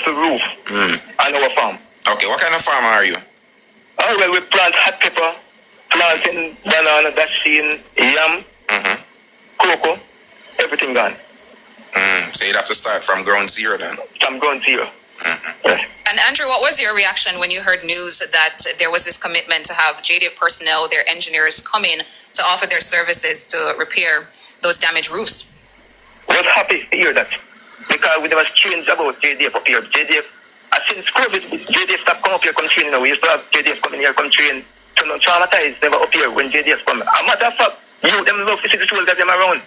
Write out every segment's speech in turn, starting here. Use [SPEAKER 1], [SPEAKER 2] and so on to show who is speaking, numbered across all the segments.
[SPEAKER 1] for roof on our farm.
[SPEAKER 2] Okay, what kind of farmer are you?
[SPEAKER 1] Oh, well, we plant hot pepper, planting banana, dasheen, yam, cocoa, everything gone.
[SPEAKER 2] So you'd have to start from ground zero then?
[SPEAKER 1] From ground zero. Yes.
[SPEAKER 3] And Andrew, what was your reaction when you heard news that there was this commitment to have JDF personnel, their engineers, come in to offer their services to repair those damaged roofs?
[SPEAKER 1] I was happy to hear that because we never changed about JDF up here. JDF, since COVID, JDF stopped coming up here, come train. We used to have JDF coming here, come train. So no traumatized, never up here when JDF come. A matter of fact, you them love to see the soldiers them around.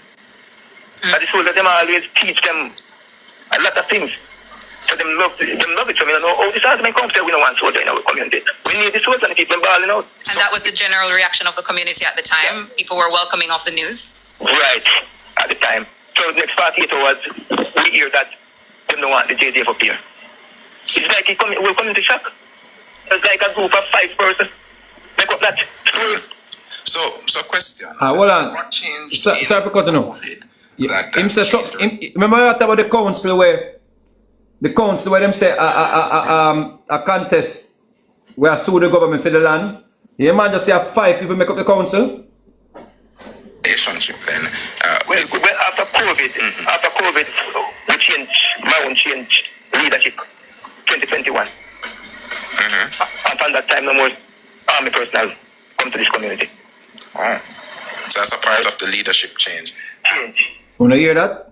[SPEAKER 1] And the soldiers them always teach them a lot of things. So them love it. So we don't know, oh, this has been come here, we don't want soldiers in our community. We need the soldiers and keep them balling out.
[SPEAKER 3] And that was the general reaction of the community at the time? Yeah. People were welcoming off the news?
[SPEAKER 1] Right, at the time. So the next 48 hours, we hear that they don't want the JDF up here. It's like we're coming to shock. It's like a group of 5 persons. Make up that.
[SPEAKER 2] So question.
[SPEAKER 4] Hold on.
[SPEAKER 2] What changed?
[SPEAKER 4] Sorry for cutting off. Remember what about the council where them say a contest where sue the government for the land? You man just say 5 people make up the council?
[SPEAKER 2] Relationship then.
[SPEAKER 1] Well, after COVID, we changed leadership 2021. And from that time, no more army personnel come to this community.
[SPEAKER 2] Oh. So that's a part of the leadership change.
[SPEAKER 4] Wanna hear that?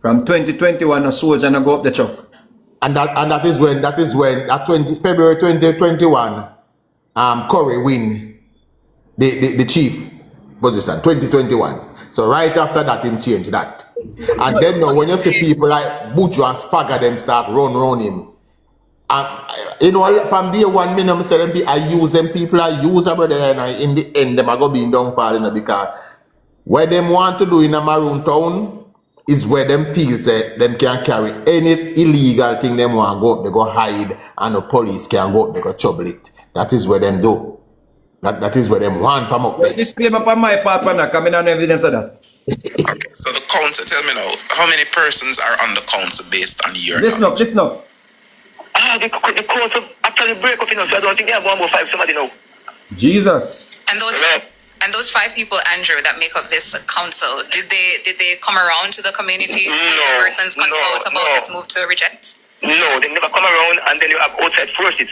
[SPEAKER 4] From 2021, a soldier go up the truck.
[SPEAKER 5] And that is when February 2021, Corey win the chief position 2021. So right after that, him change that. And then now when you see people like Butcher and Spagger, them start run him. You know, from day one, me say them I use them people, I use them, brother, and in the end, them are going to be downfall, because what them want to do in a maroon town is where them feel say them can carry any illegal thing them want to go up, they go hide, and the police can go up, they go trouble it. That is where them do. That is where them want from up there.
[SPEAKER 4] Disclaimer on my part, man, coming on evidence of that.
[SPEAKER 2] Okay, so the council, tell me now, how many persons are on the council based on your
[SPEAKER 4] Listen up.
[SPEAKER 1] The council actually break up, you know, so I don't think they have 1 more 5 somebody now.
[SPEAKER 4] Jesus.
[SPEAKER 3] And those 5 people, Andrew, that make up this council, did they come around to the community, see the persons consult about this move to reject?
[SPEAKER 1] No, they never come around, and then you have outside forces.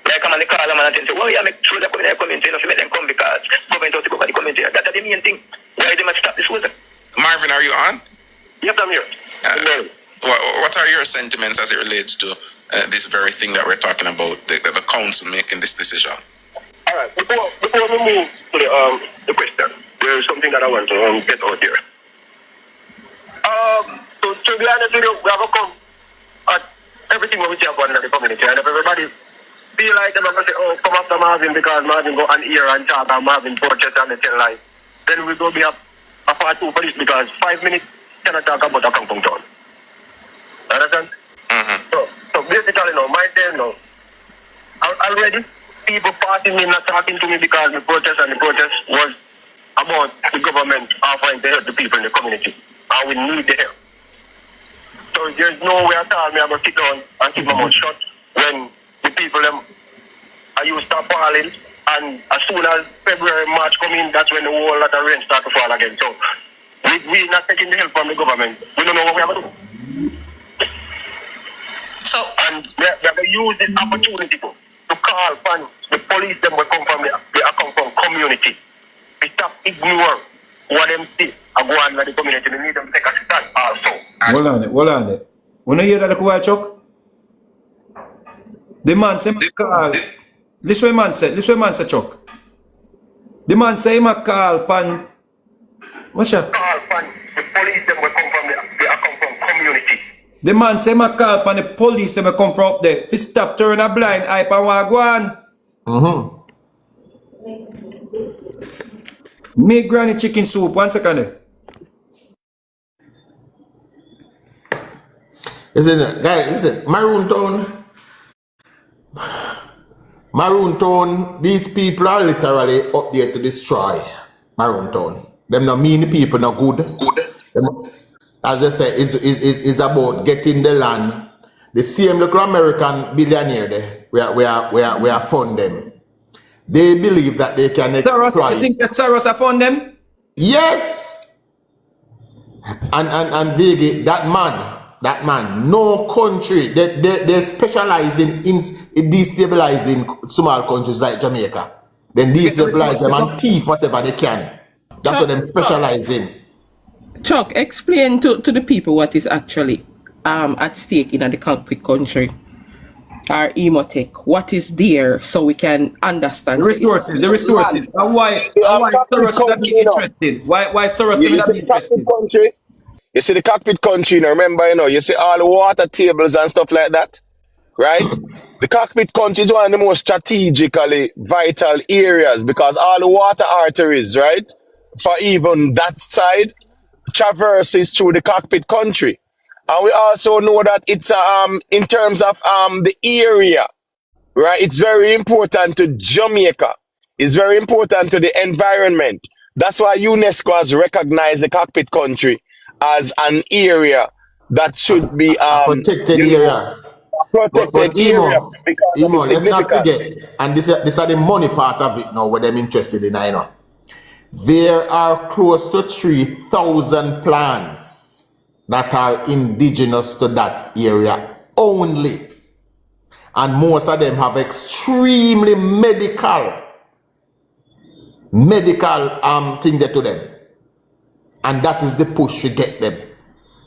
[SPEAKER 1] Like I'm on the call them and say, well, yeah, make sure they come in the community, you know, so make them come because government has to go by the community. That's the main thing. Why they must stop this water.
[SPEAKER 2] Marvin, are you on?
[SPEAKER 1] Yes, I'm here.
[SPEAKER 2] What are your sentiments as it relates to this very thing that we're talking about, the council making this decision?
[SPEAKER 1] All right, before we move to the question, there is something that I want to get out there. So to be honest with you, we have a come at everything we have done in the community, and if everybody feel like them and say, oh, come after Marvin because Marvin go on here and talk and Marvin protest and they tell lies, then we go be a part 2 police because 5 minutes cannot talk about a Kampong town. Understand? So basically, no, my turn now. Already, people passing me, not talking to me because the protest was about the government offering to help the people in the community. And we need the help. So there's no way at all me I'm going to sit down and keep my mouth shut when the people are used to falling. And as soon as February, March come in, that's when the whole lot of rain start to fall again. So we're not taking the help from the government. We don't know what we have to do. And we have to use this opportunity to call upon the police them will come from the community. We stop ignore what them see and go on with the community. We need them to take a stand also.
[SPEAKER 4] Hold on it. When you hear that, Chuck? The man say call. Listen what man say, Chuck. The man say he call upon. What's that?
[SPEAKER 1] Call upon the police them will come from the community.
[SPEAKER 4] The man say my call upon the police them come from up there. If you stop turn a blind eye and walk on. Make granny chicken soup. 1 second.
[SPEAKER 5] Listen, guys, listen, Maroon Town, these people are literally up there to destroy Maroon Town. Them not mean the people not good. as I say, is about getting the land. The same local American billionaire there, we are fund them. They believe that they can
[SPEAKER 4] Soros,
[SPEAKER 5] exploit.
[SPEAKER 4] you think that Soros have found them?
[SPEAKER 5] Yes. And Biggie, that man, no country, they specialize in destabilizing small countries like Jamaica. Then destabilize them and thief whatever they can. That's what they specialize in.
[SPEAKER 6] Chuck, explain to the people what is actually at stake in the cockpit country. Our Emotech, what is there so we can understand
[SPEAKER 4] The resources. And why Soros would be interested? Why Soros would be interested?
[SPEAKER 1] Country. You see the cockpit country, now remember, you see all the water tables and stuff like that, right? The cockpit country is one of the most strategically vital areas because all the water arteries, right, for even that side, traverses through the cockpit country. And we also know that it's in terms of the area, right? It's very important to Jamaica. It's very important to the environment. That's why UNESCO has recognized the cockpit country as an area that should be
[SPEAKER 5] protected area.
[SPEAKER 1] Protected area.
[SPEAKER 5] Emo, let's not forget, and this is the money part of it now, what I'm interested in, I know. There are close to 3,000 plants that are indigenous to that area only. And most of them have extremely medical thing there to them. And that is the push to get them.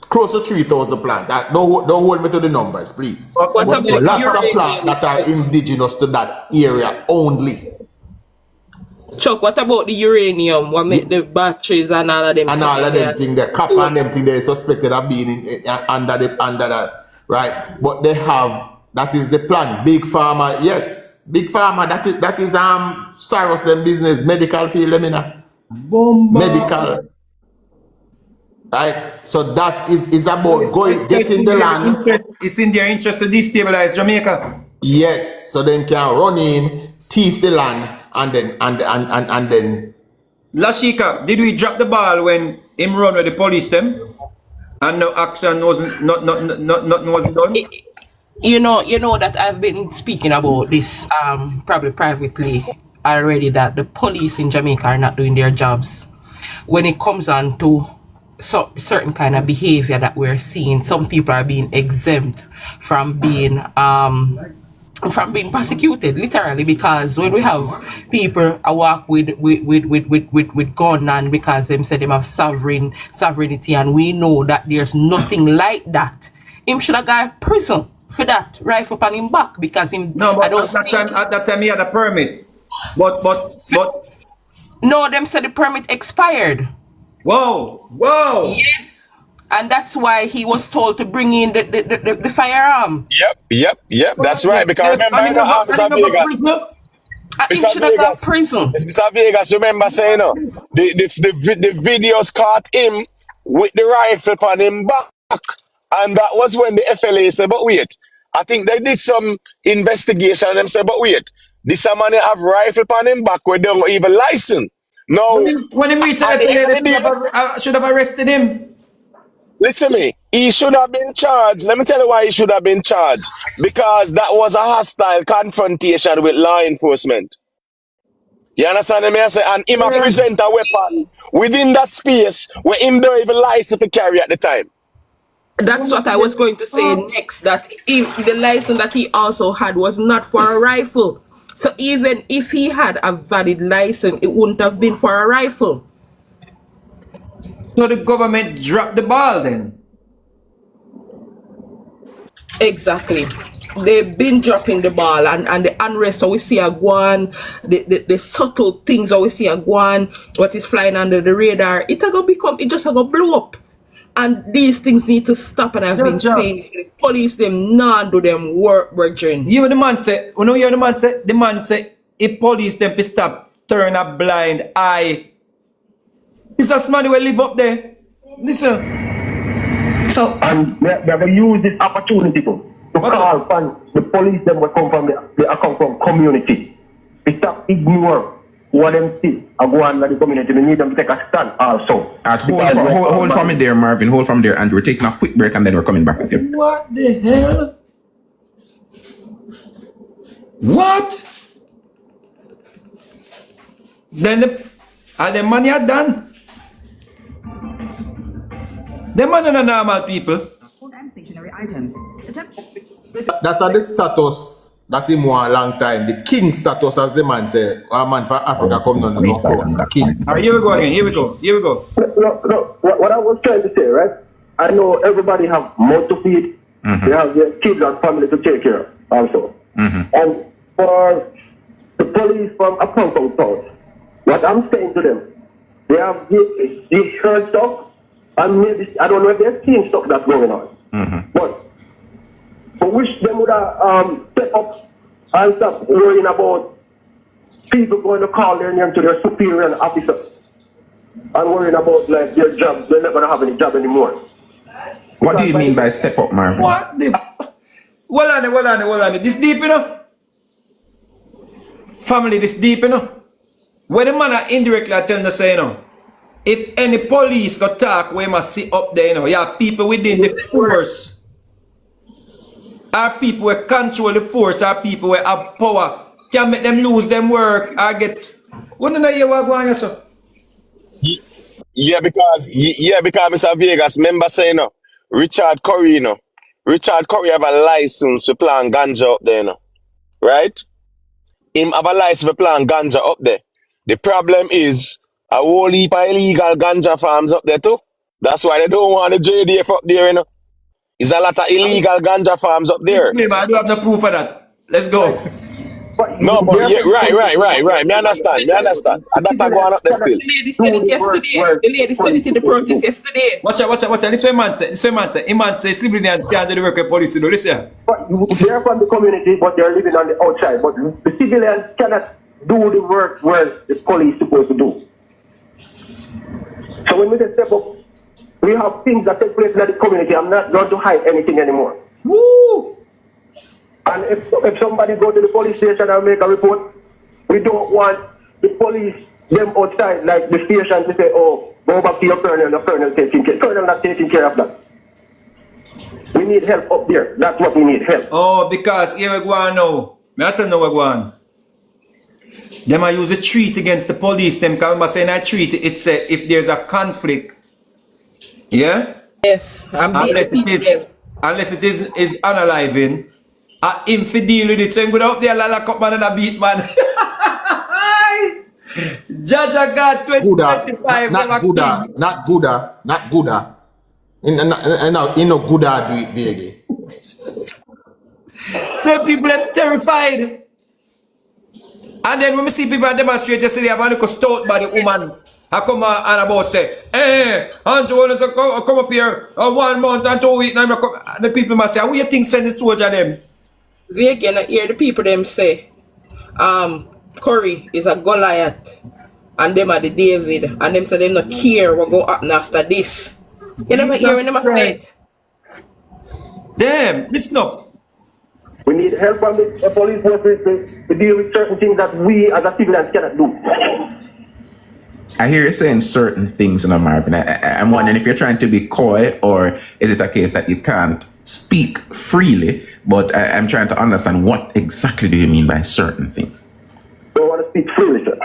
[SPEAKER 5] Close to 3,000 plants. Don't hold me to the numbers, please. But lots of plants that are indigenous to that area only.
[SPEAKER 6] Chuck, what about the uranium? What make the batteries and all of them?
[SPEAKER 5] And all of them things, the copper and them things they suspected of being under that, right? But they have, that is the plan. Big Pharma, yes. Big Pharma, that is Cyrus them business, medical field, let me know. Medical. Right? So that is about getting the land.
[SPEAKER 4] It's in their interest to destabilize Jamaica.
[SPEAKER 5] Yes, so then can run in, thief the land, and then.
[SPEAKER 4] Lashika, did we drop the ball when him run with the police them, and no action wasn't done?
[SPEAKER 6] You know that I've been speaking about this probably privately already, that the police in Jamaica are not doing their jobs when it comes on to certain kind of behavior that we're seeing. Some people are being exempt from being prosecuted, literally, because when we have people walk with gun, and because them say them have sovereignty, and we know that there's nothing like that, him should have got prison for that, rifle on him back, because him.
[SPEAKER 4] No, but at that time he had a permit. But
[SPEAKER 6] no, them said the permit expired.
[SPEAKER 4] Whoa.
[SPEAKER 6] Yes. And that's why he was told to bring in the firearm.
[SPEAKER 1] Yep. That's right. Because remember, Mr. Vegas.
[SPEAKER 6] He should have got prison.
[SPEAKER 1] Mr. Vegas, remember saying, the videos caught him with the rifle on him back. And that was when the FLA said, but wait. I think they did some investigation and them said, but wait. This man have rifle on him back where they don't even license. No.
[SPEAKER 4] When he reached the FLA, they should have arrested him.
[SPEAKER 1] Listen to me. He should have been charged. Let me tell you why he should have been charged. Because that was a hostile confrontation with law enforcement. You understand me? I say, and him present a weapon within that space where him don't even license to carry at the time.
[SPEAKER 6] That's what I was going to say next, that if the license that he also had was not for a rifle. So even if he had a valid license, it wouldn't have been for a rifle.
[SPEAKER 4] So the government dropped the ball then?
[SPEAKER 6] Exactly. They've been dropping the ball, and the unrest so we see a guan, the subtle things so we see a guan, what is flying under the radar, it just a go blow up. And these things need to stop, and I've been saying the police them not do them work, brethren.
[SPEAKER 4] You know the man say, the man say if police them to stop, turn a blind eye. It's a man who will live up there. Listen. So
[SPEAKER 1] and we have to use this opportunity to call upon the police them will come from the community. We stop ignore what them see I go on in the community, we need them to take a stand also.
[SPEAKER 2] Hold from it there, Marvin. Hold from there, and we're taking a quick break, and then we're coming back with you.
[SPEAKER 4] What the hell? What? Then the money are done. The money are normal people.
[SPEAKER 7] Food and stationary items.
[SPEAKER 5] That are the status that him want a long time. The king status, as the man say, a man for Africa come down the crown. King.
[SPEAKER 4] All right, here we go again. Here we go.
[SPEAKER 1] No, what I was trying to say, right? I know everybody have mouth to feed. They have their kids and family to take care of also. And for the police from a compound town, what I'm saying to them, they have the heard stuff, and maybe, I don't know if they've seen stuff that's going on. But for which them would have step up and stop worrying about people going to call their name to their superior and officers and worrying about like their jobs. They're not going to have any job anymore.
[SPEAKER 2] What do you mean by step up, Marvin?
[SPEAKER 4] What the? Hold on. This deep, you know? Family, this deep, you know? When the man are indirectly telling us, you know, if any police go talk, we must sit up there, you know, you have people within the force. Our people will control the force, our people will have power, can make them lose them work, or get... What do you hear what going on, sir?
[SPEAKER 8] Yeah, because Mr. Vegas, remember saying, Richard Curry, Richard Curry have a license to plant ganja up there, right? Him have a license to plant ganja up there. The problem is a whole heap of illegal ganja farms up there too. That's why they don't want the JDF up there, There's a lot of illegal ganja farms up there.
[SPEAKER 4] I do have no proof of that. Let's go.
[SPEAKER 8] No, but yeah, right. Me understand. And that's going up there still.
[SPEAKER 6] The lady said it yesterday. The lady said it in the protest yesterday.
[SPEAKER 4] Watch out. This way man say. A man say, sleeping and can't do the work of police to do. Listen.
[SPEAKER 1] But they're from the community, but they're living on the outside. But the civilians cannot do the work where the police is supposed to do. So when we just step up, we have things that take place in the community. I'm not going to hide anything anymore.
[SPEAKER 4] Woo!
[SPEAKER 1] And if somebody go to the police station and make a report, we don't want the police, them outside, like the station, to say, oh, go back to your colonel, the colonel taking care. Colonel not taking care of that. We need help up there. That's what we need, help.
[SPEAKER 4] Oh, because here we go on now. I tell you what go on. Them I use a treaty against the police. Them come and say in a treaty, it say if there's a conflict, yeah?
[SPEAKER 6] Yes,
[SPEAKER 4] unless it is unaliving, infidel with it. So I'm going out there like up man and a beat man. Jaja God 2025.
[SPEAKER 5] Not Gouda. In no Gouda do it, baby.
[SPEAKER 4] So people are terrified. And then when we see people demonstrate yesterday, I'm going to stout by the woman. I come and about say, Andrew, come up here 1 month and 2 weeks. And the people must say, what do you think send the soldier them?
[SPEAKER 6] We again hear the people them say, Curry is a Goliath and them are the David, and them say them not care what go happen after this. You never hear when them say it.
[SPEAKER 4] Damn, listen up.
[SPEAKER 1] We need help from the police forces to deal with certain things that we as a civilians cannot do.
[SPEAKER 2] I hear you saying certain things, Marvin. I'm wondering if you're trying to be coy, or is it a case that you can't speak freely? But I'm trying to understand, what exactly do you mean by certain things?
[SPEAKER 1] I don't want to speak freely, sir.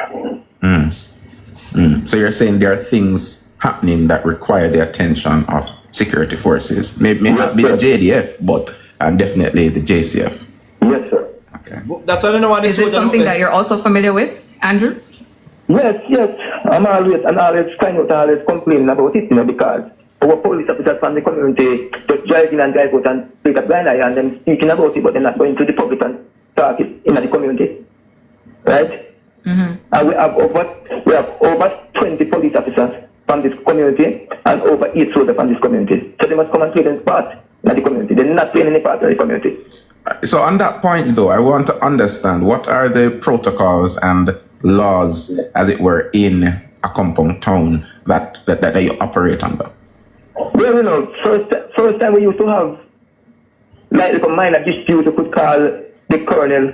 [SPEAKER 2] So you're saying there are things happening that require the attention of security forces. May not be the JDF, but definitely the JCF.
[SPEAKER 1] Yes, sir.
[SPEAKER 2] Okay.
[SPEAKER 4] That's what I know.
[SPEAKER 7] Is this something that you're also familiar with, Andrew?
[SPEAKER 1] Yes. I'm always trying to always complain about it, because our police officers from the community just drive in and drive out and take a blind eye and then speaking about it, but they're not going to the public and talk it in the community. Right? And we have over 20 police officers from this community and over 8 soldiers from this community. So they must come and play their part in the community. They're not playing any part of the community.
[SPEAKER 2] So on that point, though, I want to understand, what are the protocols and laws, as it were, in a compound town that you operate under?
[SPEAKER 1] Well, first time we used to have like a minor dispute, we could call the colonel,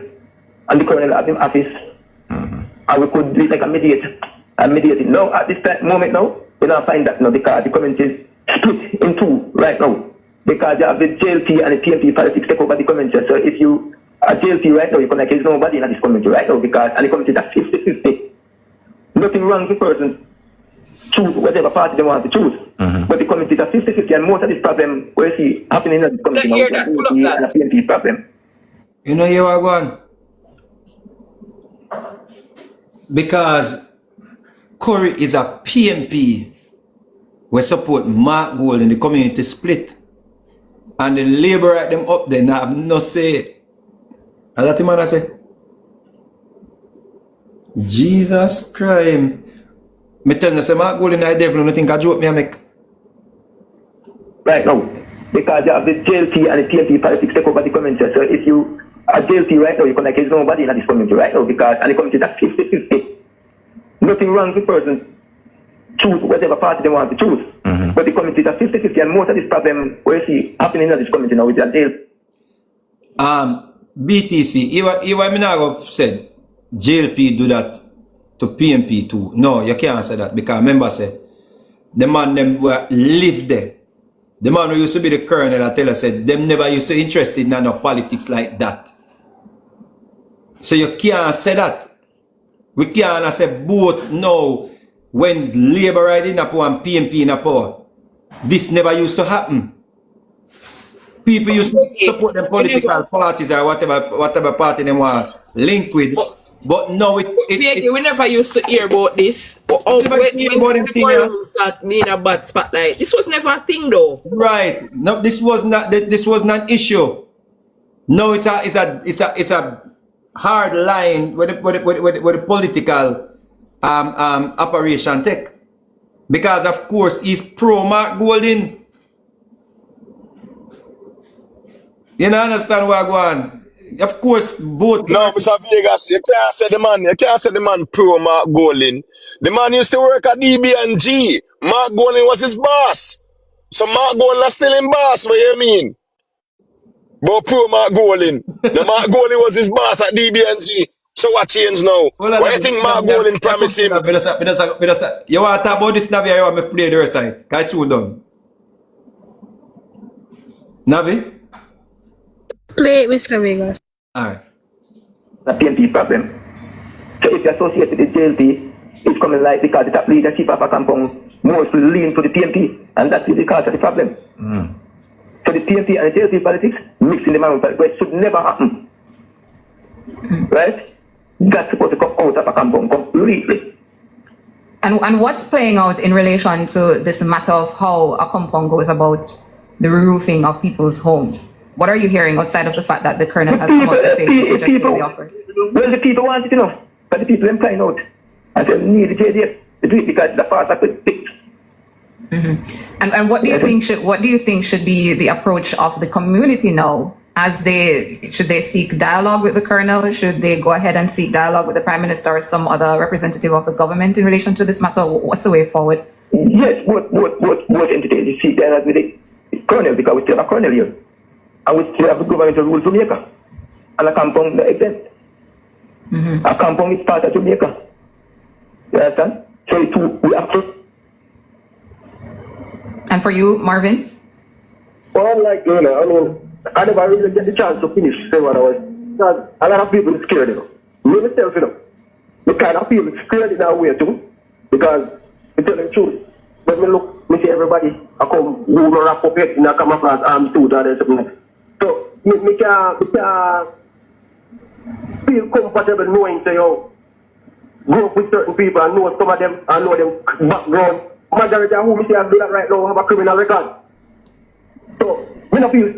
[SPEAKER 1] and the colonel at his office. and we could do it like a mediating. Now, at this moment now, we don't find that now because the community is split in two right now. Because you have the JLP and the PMP politics take over the community. So if you are JLP right now, you can like there's nobody in this community right now because and the community is 50-50. Nothing wrong with the person choose whatever party they want to choose. But the community is 50-50 and most of this problem we see happening in the community now is the PMP problem.
[SPEAKER 4] You know you are going because Curry is a PMP. We support Mark Gold in the community split. And the labor at them up there now have no say. As that the man I say? Jesus Christ. Me tell you, say Mark Gold in the devil, you think I joke me I make?
[SPEAKER 1] Right now. Because you have the JLP and the PMP politics take over the community. So if you are JLP right now, you can like there's nobody in this community right now because and the community is 50-50. Nothing wrong with the person choose whatever party they want to choose. But the community is 50-50 and most of this problem we see happening in this community now with the jail.
[SPEAKER 4] BTC, even me now said JLP do that to PMP too. No, you can't say that because remember say the man them were live there. The man who used to be the colonel I tell us said them never used to interested in no politics like that. So you can't say that. We can't say both now. When Labour right in a power and PMP in a power, this never used to happen. People used to support them political parties or whatever party they want link with. But now
[SPEAKER 6] we never used to hear about this. When start being a bad spotlight. This was never a thing though.
[SPEAKER 4] Right. No, this was not an issue. No, it's a hard line with the political operation tech because of course he's pro Mark Golding. You know understand what I go on? Of course both.
[SPEAKER 8] No, Mr. Vegas, you can't say the man pro Mark Golding. The man used to work at DB&G. Mark Golding was his boss. So Mark Golding is still in boss, what you mean? But pro Mark Golding. The Mark Golding was his boss at DB&G. So what changed now? What do you think Mark Golding promised him?
[SPEAKER 4] You want to talk about this Navi or you want me to play the other side? Can I tune down? Navi?
[SPEAKER 9] Play it, Mr. Vegas.
[SPEAKER 4] Alright.
[SPEAKER 1] The PMP problem. So if you associate with the JLP, it's coming like because the top leadership of a compound mostly lean to the PMP and that is the cause of the problem. So the PMP and the JLP politics mixing the man with it should never happen. Right? That's supposed to come out of a compound completely.
[SPEAKER 7] And what's playing out in relation to this matter of how a compound goes about the roofing of people's homes? What are you hearing outside of the fact that the colonel has come out to say he's rejecting the offer?
[SPEAKER 1] Well, the people want it enough, but the people are crying out and they need the JDF to do it because the fast I could fix.
[SPEAKER 7] And what do you think should be the approach of the community now? Should they seek dialogue with the colonel? Should they go ahead and seek dialogue with the prime minister or some other representative of the government in relation to this matter? What's the way forward?
[SPEAKER 1] Yes, what entity to seek dialogue with the colonel because we still have a colonel here. And we still have the government rule Jamaica. And a compound exempt. A compound is part of Jamaica. You understand? So we have to.
[SPEAKER 7] And for you, Marvin?
[SPEAKER 1] Well, I'm like, I mean, I never really get the chance to finish 7 hours. Because a lot of people are scared, Me myself, The kind of people scared in that way too. Because, to tell the truth, when me look, me see everybody, I come, who will wrap up head in a camouflage arm suit or something. So, me can feel comfortable knowing, say, go up with certain people and know some of them, and know them background. Majority of who we see as do that right now have a criminal record. So, me not feel.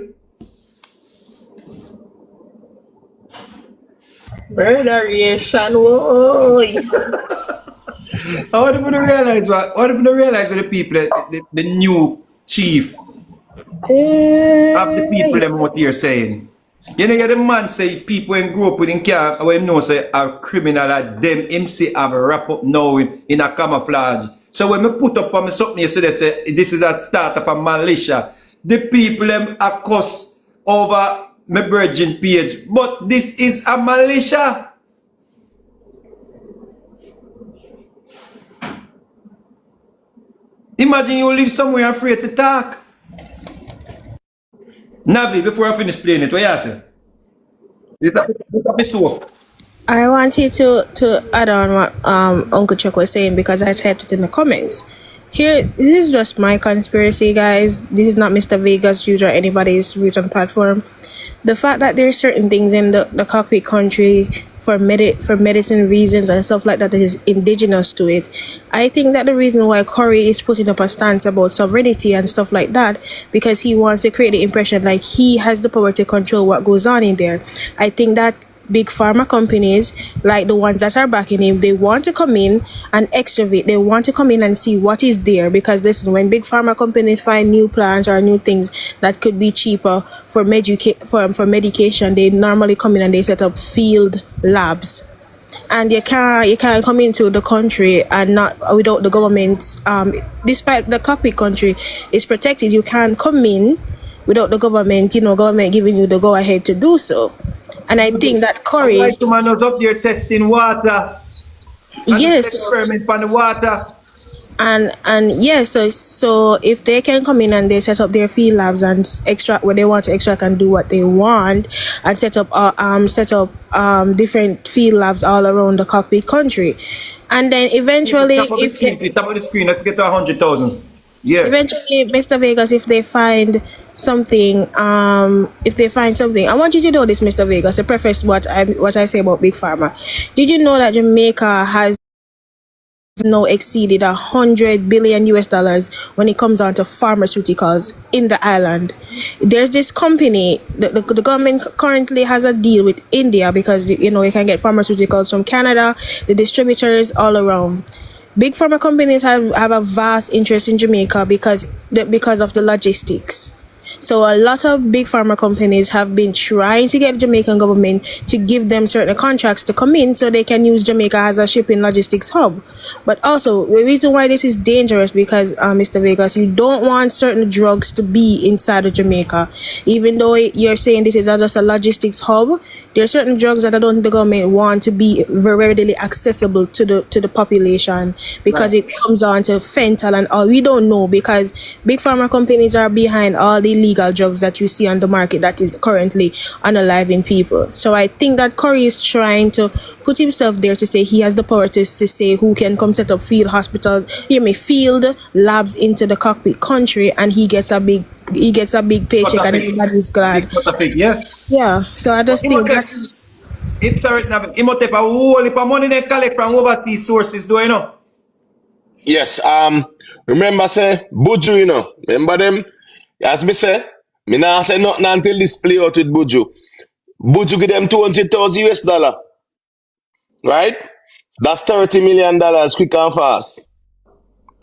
[SPEAKER 6] Murderation, whoa.
[SPEAKER 4] I want people to realize what the people, the new chief of the people them what you're saying. You know, the man say people when grow up with him car when know say are criminal like them MC have a wrap up now in a camouflage. So when me put up on me something yesterday say this is a start of a militia. The people them are cuss over my virgin page. But this is a militia. Imagine you live somewhere afraid to talk. Navi, before I finish playing it, what you say? It's a
[SPEAKER 9] I want you to add on what Uncle Chuck was saying because I typed it in the comments. Here, this is just my conspiracy, guys. This is not Mr. Vegas' views or anybody's views on platform. The fact that there are certain things in the cockpit country for medicine reasons and stuff like that is indigenous to it. I think that the reason why Corey is putting up a stance about sovereignty and stuff like that because he wants to create the impression like he has the power to control what goes on in there. I think that big pharma companies like the ones that are backing him, they want to come in and excavate. They want to come in and see what is there because listen, when big pharma companies find new plants or new things that could be cheaper for medication, they normally come in and they set up field labs. And you can't come into the country and not without the government. Despite the cockpit country is protected, you can't come in without the government. Government giving you the go ahead to do so. And I think that Corey,
[SPEAKER 4] like the man was up there testing water.
[SPEAKER 9] yes,
[SPEAKER 4] Experiment on the water.
[SPEAKER 9] and yes, so if they can come in and they set up their field labs and extract what they want to extract and do what they want and set up different field labs all around the cockpit country, and then eventually
[SPEAKER 4] Top of the screen, let's get to 100,000. Yeah.
[SPEAKER 9] Eventually, Mr. Vegas, if they find something, I want you to know this, Mr. Vegas, to preface what I say about Big Pharma. Did you know that Jamaica has now exceeded $100 billion when it comes down to pharmaceuticals in the island? There's this company, the government currently has a deal with India because you can get pharmaceuticals from Canada, the distributors all around. Big pharma companies have a vast interest in Jamaica because of the logistics. So a lot of big pharma companies have been trying to get the Jamaican government to give them certain contracts to come in so they can use Jamaica as a shipping logistics hub. But also, the reason why this is dangerous because, Mr. Vegas, you don't want certain drugs to be inside of Jamaica. Even though you're saying this is just a logistics hub, there are certain drugs that I don't think the government want to be very readily accessible to the population because it comes on to fentanyl and all. We don't know because big pharma companies are behind all the illegal drugs that you see on the market that is currently unaliving people. So I think that Corey is trying to put himself there to say he has the power to say who can come set up field field labs into the cockpit country, and he gets a big paycheck and everybody's glad. Yeah, so I just think that is.
[SPEAKER 4] It's alright now. Imhotep a whole heap of money they collect from overseas sources, do you know?
[SPEAKER 8] Yes, remember say Buju, remember them? As me say, me nah say nothing until this play out with Buju. Buju give them $200,000, right? That's $30 million quick and fast.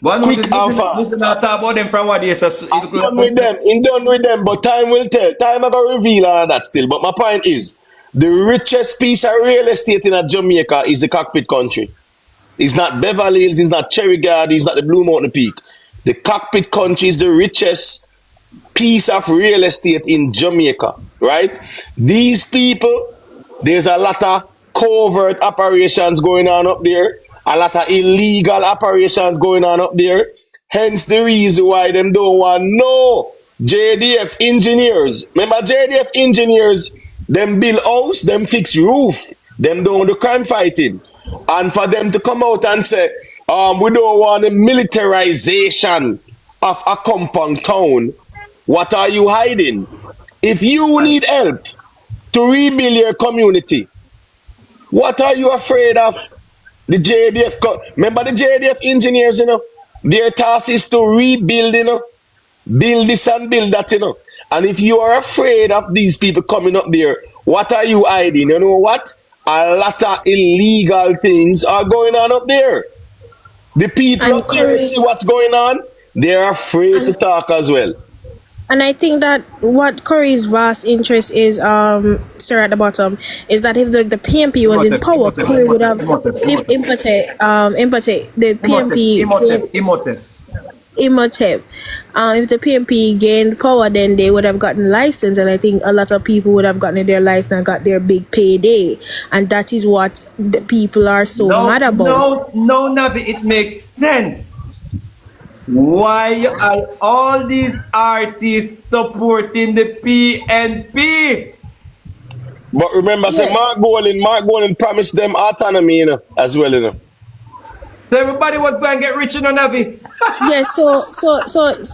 [SPEAKER 8] Quick and fast.
[SPEAKER 4] Not talk about them from what years.
[SPEAKER 8] I'm done with them. I'm done with them, but time will tell. Time I gonna reveal all of that still. But my point is, the richest piece of real estate in Jamaica is the cockpit country. It's not Beverly Hills, it's not Cherry Garden, it's not the Blue Mountain Peak. The cockpit country is the richest piece of real estate in Jamaica, right? These people, there's a lot of covert operations going on up there. A lot of illegal operations going on up there. Hence the reason why them don't want no JDF engineers. Remember JDF engineers, them build house, them fix roof, them don't do crime fighting. And for them to come out and say, we don't want a militarization of a compound town, what are you hiding? If you need help to rebuild your community, what are you afraid of? The JDF, remember the JDF engineers, their task is to rebuild, build this and build that, And if you are afraid of these people coming up there, what are you hiding? You know what? A lot of illegal things are going on up there. The people up there see what's going on, they're afraid to talk as well.
[SPEAKER 9] And I think that what Corey's vast interest is, sir, at the bottom, is that if the PMP was in power, Corey would have Imhotep, the PMP Imhotep. If the PMP gained power, then they would have gotten license, and I think a lot of people would have gotten their license and got their big payday, and that is what the people are so mad about.
[SPEAKER 4] No, Navi, it makes sense. Why are all these artists supporting the PNP?
[SPEAKER 8] But remember, say
[SPEAKER 9] Yes.
[SPEAKER 8] Mark Bolin promised them autonomy, as well,
[SPEAKER 4] So everybody was going to get rich in a Navi.
[SPEAKER 9] Yes, so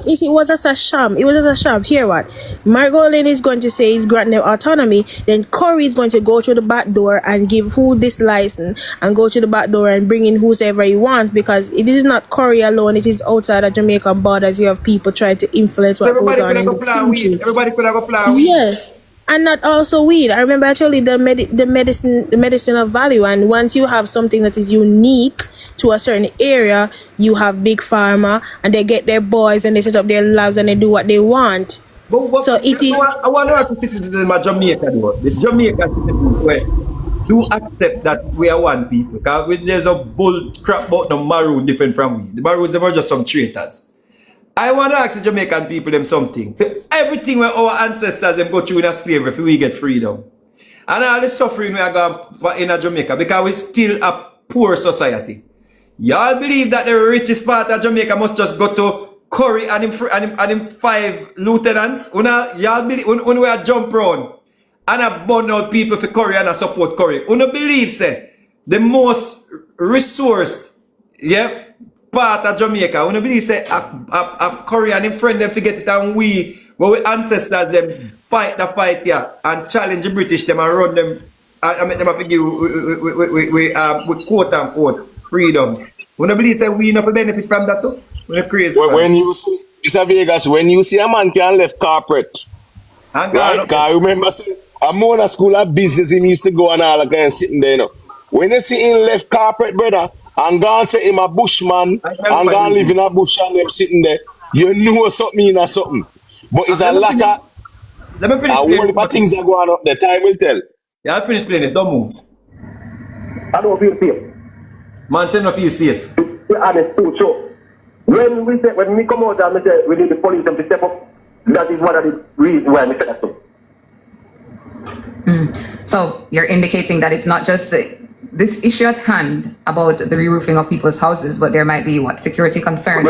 [SPEAKER 9] it was just a sham. It was just a sham. Hear what? Margolin is going to say he's granting them autonomy. Then Corey is going to go through the back door and give who this license and go to the back door and bring in whosoever he wants, because it is not Corey alone. It is outside of Jamaican borders. You have people trying to influence what goes
[SPEAKER 4] Everybody
[SPEAKER 9] on
[SPEAKER 4] could
[SPEAKER 9] in
[SPEAKER 4] have go
[SPEAKER 9] this
[SPEAKER 4] plan weed.
[SPEAKER 9] country.
[SPEAKER 4] Everybody could have go plan weed.
[SPEAKER 9] Yes. And not also weed. I remember actually the medicine of value. And once you have something that is unique to a certain area, you have big pharma and they get their boys and they set up their labs and they do what they want.
[SPEAKER 4] But
[SPEAKER 9] So it is.
[SPEAKER 4] I wonder if the citizens in Jamaica do. The Jamaican citizens where do accept that we are one people. Because there's a bull crap about the maroon different from we. The maroons are just some traitors. I want to ask the Jamaican people them something. For everything where our ancestors them go through in a slavery for we get freedom. And all the suffering we are going in Jamaica because we still a poor society. Y'all believe that the richest part of Jamaica must just go to Curry and him 5 lieutenants? Y'all believe when we are jump round and I burn out people for Curry and I support Curry. Una believe say the most resourced, yeah, part of Jamaica. When I believe say a Curry and him friend them forget it and we ancestors them fight the fight here and challenge the British them and run them and make them have to give with quote unquote freedom. When I believe say we not benefit from that too. When crazy.
[SPEAKER 8] When you see Mr. Vegas, when you see a man can left corporate,
[SPEAKER 4] and
[SPEAKER 8] right? Because I remember say, I'm on a school of business he used to go and all that and sitting there, When you see him left corporate, brother, and gone to him a bushman and gone live in a bush and them sitting there, you know something in a something. But it's a lot of
[SPEAKER 4] let me finish
[SPEAKER 8] a whole heap of things are going up. The time will tell.
[SPEAKER 4] Yeah, I'll finish playing this. Don't move.
[SPEAKER 1] I don't feel safe.
[SPEAKER 4] Man, say no feel safe.
[SPEAKER 1] We're honest too. So when we come out and we say we need the police them to step up, that is one of the reasons why we say that too.
[SPEAKER 7] So you're indicating that it's not just this issue at hand about the re-roofing of people's houses, but there might be security concerns.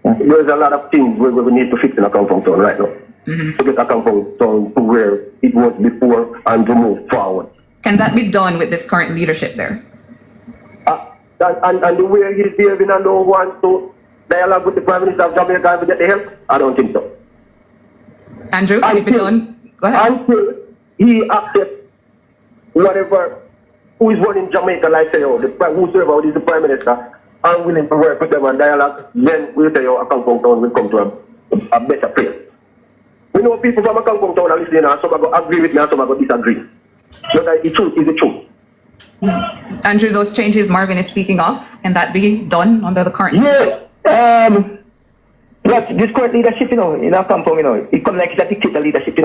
[SPEAKER 1] There's a lot of things we need to fix in a compound town right now. To get a compound town to where it was before and to move forward.
[SPEAKER 7] Can that be done with this current leadership there?
[SPEAKER 1] And the way he's behaving and don't want to dialogue with the Prime Minister of Jamaica to get the help, I don't think so.
[SPEAKER 7] Andrew, can it be done? Go ahead.
[SPEAKER 1] Until he accepts whatever, who is running Jamaica, like say, whosoever is the Prime Minister, and willing to work with them and dialogue, then we'll say, a compound town will come to a better place. We know people from a compound town are listening, and some are going to agree with me and some are going to disagree. But the truth is the truth.
[SPEAKER 7] Andrew, those changes Marvin is speaking of, can that be done under the current
[SPEAKER 10] leadership? But this current leadership, in our compound, it comes like it's a dictator leadership,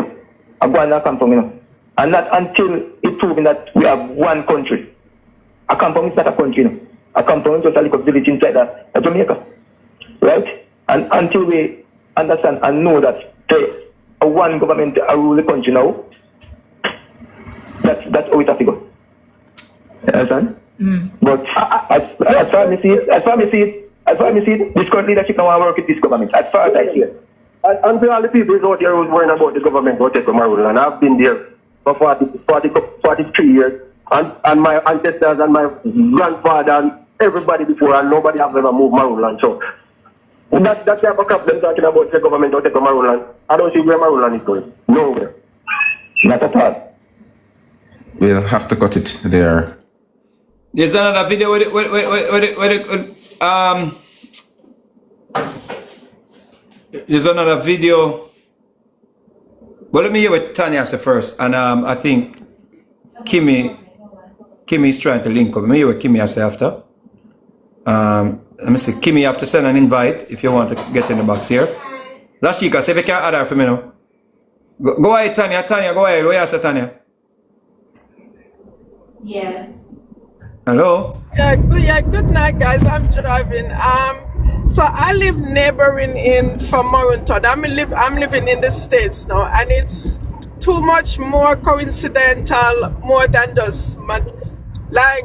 [SPEAKER 10] a Guana compound, and not until it's proven that we have one country. A compound is not a country, A compound is just a little village inside of Jamaica, right? And until we understand and know that there one government rule the country now, that's how it has to go. You understand? But as far as I see it, this current leadership now work with this government. As far as I see it.
[SPEAKER 1] And to all the people out here who's worrying about the government will take maroon, and I've been there for 43 years, and my ancestors and my grandfather and everybody before, and nobody have ever moved Maroon. So that type of crap them talking about the government will take Maroon, I don't see where Maroon is going. Nowhere.
[SPEAKER 10] Not at all.
[SPEAKER 2] We'll have to cut it there.
[SPEAKER 4] There's another video there's another video. Well, let me hear what Tanya said first. And I think Kimmy is trying to link up. Let me hear what Kimmy has to say after. Let me see. Kimmy, you have to send an invite if you want to get in the box here. Lashika, see if you can add her for me now. Go ahead, Tanya. Tanya, go ahead. What you say, Tanya?
[SPEAKER 11] Yes.
[SPEAKER 4] Hello?
[SPEAKER 11] Yeah, good night, guys. I'm driving. So I live neighboring from Moronton. I'm living in the States now, and it's too much more coincidental, more than just Like,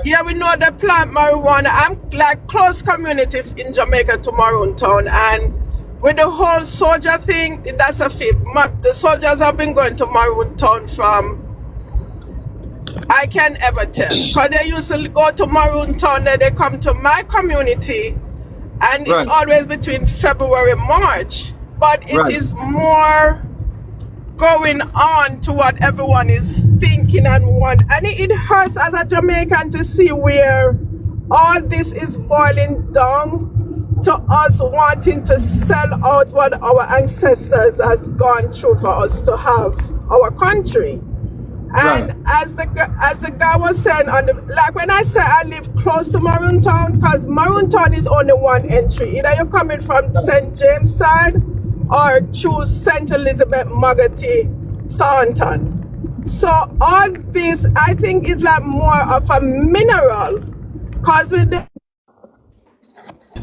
[SPEAKER 11] yeah, we know they plant marijuana. I'm like close community in Jamaica to Maroon Town, and with the whole soldier thing, that's a fit. The soldiers have been going to Maroon Town from I can't ever tell, because they used to go to Maroon Town, then they come to my community, and
[SPEAKER 4] Right.
[SPEAKER 11] it's always between February and March. But it
[SPEAKER 4] Right.
[SPEAKER 11] is more going on to what everyone is thinking and want. And it hurts as a Jamaican to see where all this is boiling down to us wanting to sell out what our ancestors has gone through for us to have our country. And
[SPEAKER 4] Right.
[SPEAKER 11] as the guy was saying, like when I say I live close to Maroon Town, because Maroon Town is only one entry. Either you're coming from St. James side or choose St. Elizabeth, Muggerty, Thornton. So all this, I think, is like more of a mineral, because with the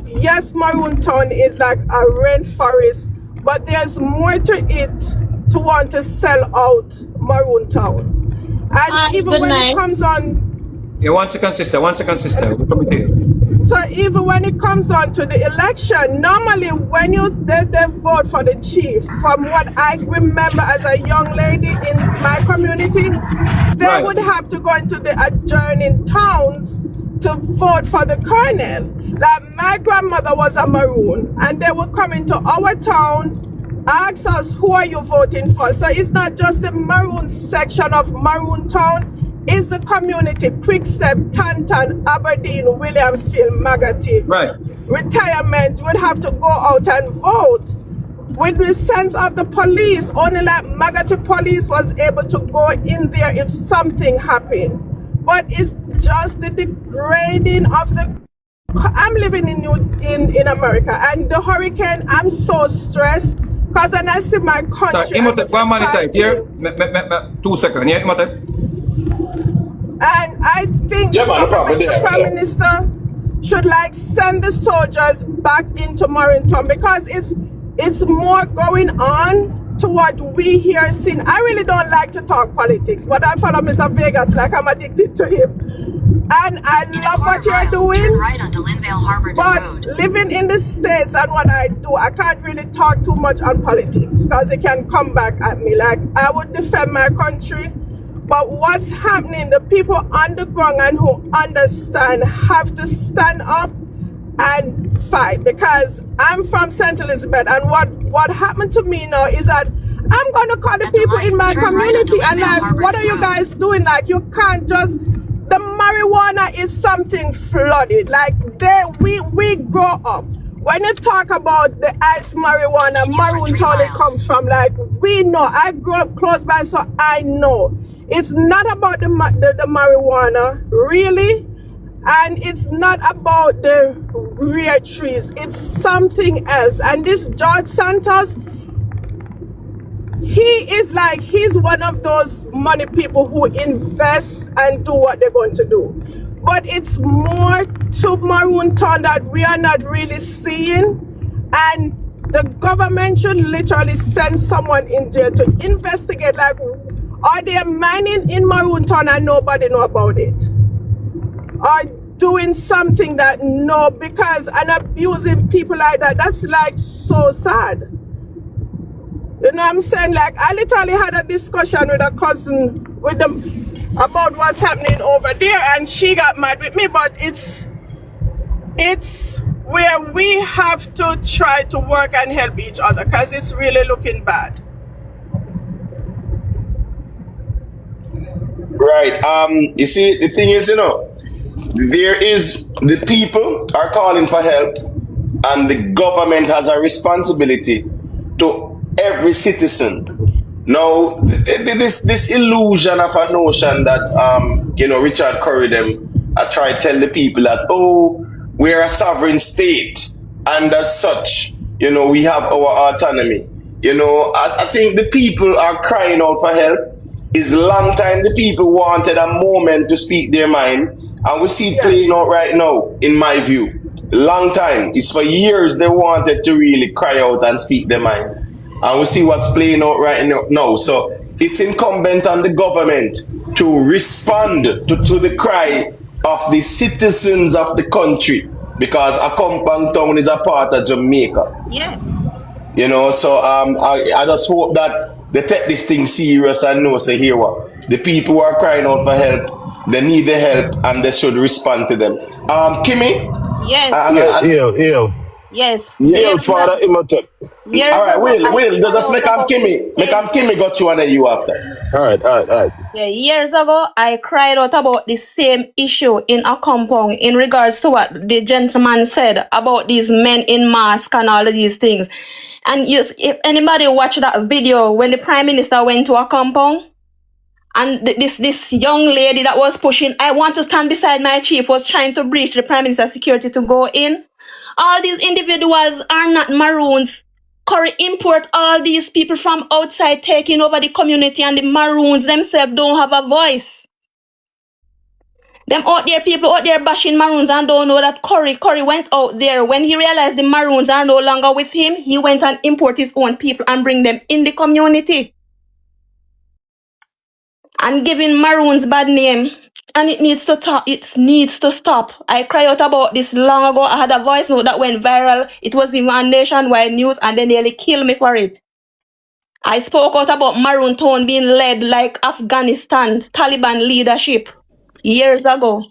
[SPEAKER 11] yes, Maroon Town is like a rainforest, but there's more to it to want to sell out Maroon Town. And even when it comes on,
[SPEAKER 4] Yeah, 1 second, sister. 1 second, sister. We're coming to you.
[SPEAKER 11] so even when it comes on to the election, normally when they vote for the chief, from what I remember as a young lady in my community, they
[SPEAKER 4] Right.
[SPEAKER 11] would have to go into the adjoining towns to vote for the colonel. Like my grandmother was a Maroon, and they would come into our town, ask us, who are you voting for? So it's not just the Maroon section of Maroon Town, it's the community, Quickstep, Taunton, Aberdeen, Williamsfield, Muggerty.
[SPEAKER 4] Right.
[SPEAKER 11] Retirement would have to go out and vote. With the sense of the police, only like Muggerty police was able to go in there if something happened. But it's just the degrading of the... I'm living in America, and the hurricane, I'm so stressed, because when I see my
[SPEAKER 4] So,
[SPEAKER 11] country...
[SPEAKER 4] Imhotep, one minute
[SPEAKER 11] fighting,
[SPEAKER 4] here. 2 seconds. Yeah, Imhotep.
[SPEAKER 11] and I think
[SPEAKER 8] Yeah, man, no problem
[SPEAKER 11] the
[SPEAKER 8] there.
[SPEAKER 11] Prime Minister should like send the soldiers back into Maroon Town, because it's more going on to what we here seen. I really don't like to talk politics, but I follow Mr. Vegas like I'm addicted to him. And I love what you're doing,
[SPEAKER 12] right onto Linvale Harbor
[SPEAKER 11] but
[SPEAKER 12] Road.
[SPEAKER 11] living in the States and what I do, I can't really talk too much on politics, because it can come back at me. Like, I would defend my country, but what's happening, the people on the ground and who understand have to stand up and fight, because I'm from St. Elizabeth, and what happened to me now is that I'm going to call the
[SPEAKER 12] At the
[SPEAKER 11] people
[SPEAKER 12] light,
[SPEAKER 11] in my
[SPEAKER 12] turn right
[SPEAKER 11] community
[SPEAKER 12] onto
[SPEAKER 11] and
[SPEAKER 12] Linvale
[SPEAKER 11] like,
[SPEAKER 12] Harbor
[SPEAKER 11] what are you
[SPEAKER 12] Road.
[SPEAKER 11] guys doing? Like, you can't just... The marijuana is something flooded. Like, we grow up. When you talk about the ice marijuana,
[SPEAKER 12] Continue for
[SPEAKER 11] Maroon
[SPEAKER 12] 3
[SPEAKER 11] Town it
[SPEAKER 12] miles.
[SPEAKER 11] comes from, like, we know. I grew up close by, so I know. It's not about the marijuana, really. And it's not about the rare trees. It's something else. And this George Santos, he's one of those money people who invest and do what they're going to do. But it's more to Maroon Town that we are not really seeing. And the government should literally send someone in there to investigate, like, are they mining in Maroon Town and nobody know about it? Or doing something that no, because and abusing people like that, that's like so sad. You know what I'm saying? Like, I literally had a discussion with a cousin with them about what's happening over there, and she got mad with me, but it's where we have to try to work and help each other, because it's really looking bad.
[SPEAKER 8] Right. You see, the thing is, the people are calling for help, and the government has a responsibility to every citizen. Now, this illusion of a notion that Richard Curry them I try to tell the people that, oh, we're a sovereign state, and as such, we have our autonomy. I think the people are crying out for help. It's a long time the people wanted a moment to speak their mind, and we see it playing out right now, in my view. Long time. It's for years they wanted to really cry out and speak their mind. And we see what's playing out right now. So it's incumbent on the government to respond to the cry of the citizens of the country, because a compound town is a part of Jamaica.
[SPEAKER 9] Yes.
[SPEAKER 8] You know, so I just hope that they take this thing serious and know, say, here what the people who are crying out for help, they need the help and they should respond to them. Kimmy,
[SPEAKER 9] Yes. Yes.
[SPEAKER 8] yeah,
[SPEAKER 1] Father Imhotep.
[SPEAKER 8] all right, Will, just make Kimmy got you and then you after.
[SPEAKER 1] All right.
[SPEAKER 9] Yeah, years ago, I cried out about the same issue in a compound in regards to what the gentleman said about these men in mask and all of these things. And if anybody watched that video when the Prime Minister went to a compound, and this young lady that was pushing, I want to stand beside my chief, was trying to breach the Prime Minister's security to go in. All these individuals are not Maroons. Curry import all these people from outside taking over the community, and the Maroons themselves don't have a voice. Them out there, people out there bashing Maroons and don't know that Curry went out there. When he realized the Maroons are no longer with him, he went and import his own people and bring them in the community. And giving Maroons bad name. And it needs to stop. It needs to stop. I cried out about this long ago. I had a voice note that went viral. It was even on nationwide news and they nearly killed me for it. I spoke out about Maroon Town being led like Afghanistan, Taliban leadership years ago.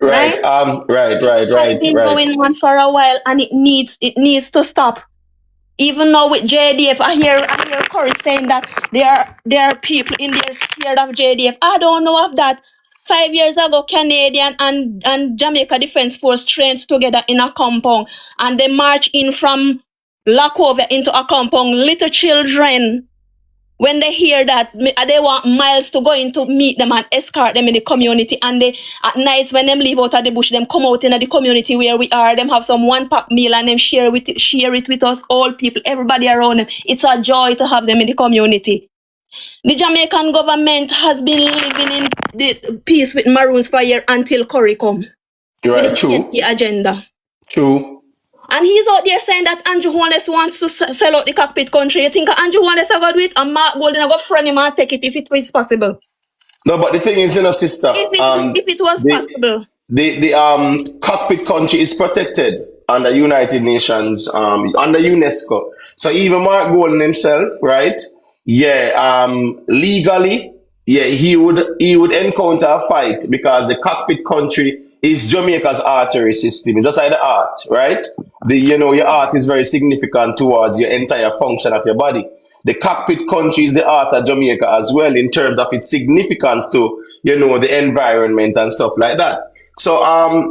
[SPEAKER 8] Right.
[SPEAKER 9] It's been going on for a while and it needs to stop. Even now with JDF, I hear Corey saying that there are people in there scared of JDF. I don't know of that. 5 years ago, Canadian and Jamaica Defence Force trained together in a compound, and they march in from Lackover into a compound. Little children, when they hear that, they want miles to go in to meet them and escort them in the community. And they, at nights when them leave out of the bush, them come out in the community where we are. Them have some one-pack meal and them share it with us, all people, everybody around them. It's a joy to have them in the community. The Jamaican government has been living in the peace with Maroons for a year until Curry come.
[SPEAKER 8] Right, true.
[SPEAKER 9] The agenda.
[SPEAKER 8] True.
[SPEAKER 9] And he's out there saying that Andrew Holness wants to sell out the cockpit country. You think Andrew Holness are going to do it? And Mark Golden are going to friend him and take it if it was possible.
[SPEAKER 8] No, but the thing is, sister.
[SPEAKER 9] If it was possible.
[SPEAKER 8] The cockpit country is protected under United Nations, under UNESCO. So even Mark Golden himself, right? Yeah, legally, yeah, he would encounter a fight because the cockpit country is Jamaica's artery system, just like the heart, right? Your heart is very significant towards your entire function of your body. The cockpit country is the heart of Jamaica as well in terms of its significance to, the environment and stuff like that. So,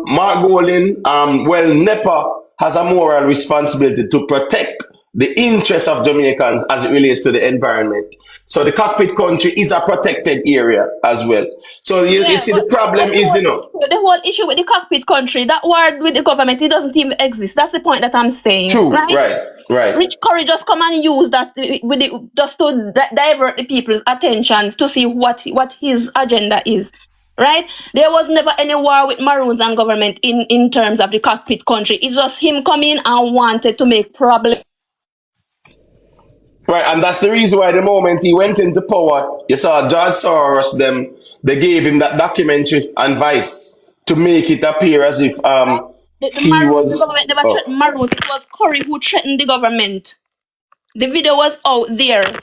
[SPEAKER 8] Mark Golden, NEPA has a moral responsibility to protect the interests of Jamaicans as it relates to the environment. So the cockpit country is a protected area as well. So you see, the problem is, the
[SPEAKER 9] whole issue with the cockpit country, that word with the government, it doesn't even exist. That's the point that I'm saying.
[SPEAKER 8] True, right.
[SPEAKER 9] Rich Curry just come and use that just to divert the people's attention to see what his agenda is. Right? There was never any war with Maroons and government in terms of the cockpit country. It's just him coming and wanted to make problems.
[SPEAKER 8] Right, and that's the reason why the moment he went into power, you saw George Soros, they gave him that documentary and Vice to make it appear as if
[SPEAKER 9] the government never threatened Maroons. It was Curry who threatened the government. The video was out there.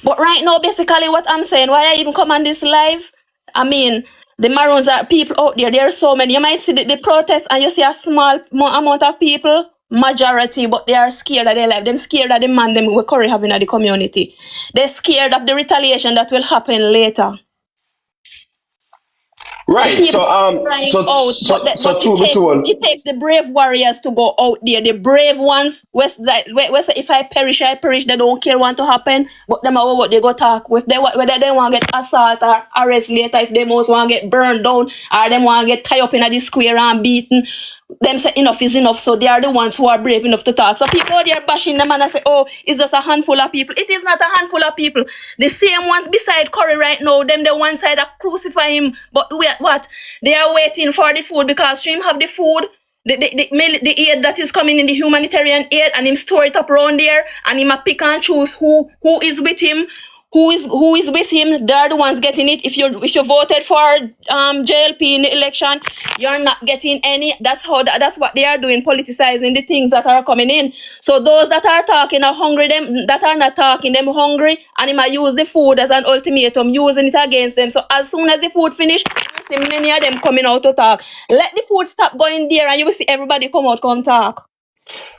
[SPEAKER 9] But right now, basically what I'm saying, why I even come on this live, I mean, the Maroons are people out there. There are so many. You might see the protest and you see a small amount of people. Majority, but they are scared of their life. They're scared of the man them we currently having in the community. They're scared of the retaliation that will happen later.
[SPEAKER 8] Right. So true be told.
[SPEAKER 9] It takes the brave warriors to go out there. The brave ones, if I perish, they don't care what to happen. But them are what they go talk with. Whether they want to get assault or arrest later, if they most want to get burned down, or them want to get tied up in the square and beaten. Them say enough is enough, so they are the ones who are brave enough to talk. So people out there bashing them and I say, oh, it's just a handful of people. It is not a handful of people. The same ones beside Curry right now, them the one side that crucify him. But wait, what? They are waiting for the food because Stream have the food, the aid that is coming in, the humanitarian aid, and him store it up around there, and him a pick and choose who is with him.
[SPEAKER 12] who is with him, they're the ones getting it. If you voted for JLP in the election, you're not getting any. That's what they are doing, politicizing the things that are coming in. So those that are talking are hungry, them that are not talking, them hungry, and he might use the food as an ultimatum, using it against them. So as soon as the food finish, you see many of them coming out to talk. Let the food stop going there, and you will see everybody come talk.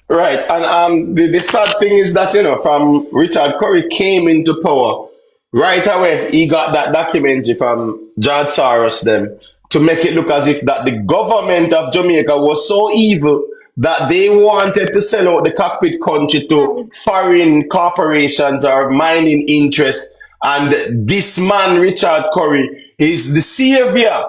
[SPEAKER 8] Right, and the sad thing is that, you know, from Richard Curry came into power, right away he got that documentary from George Soros them to make it look as if that the government of Jamaica was so evil that they wanted to sell out the cockpit country to foreign corporations or mining interests. And this man, Richard Curry, is the savior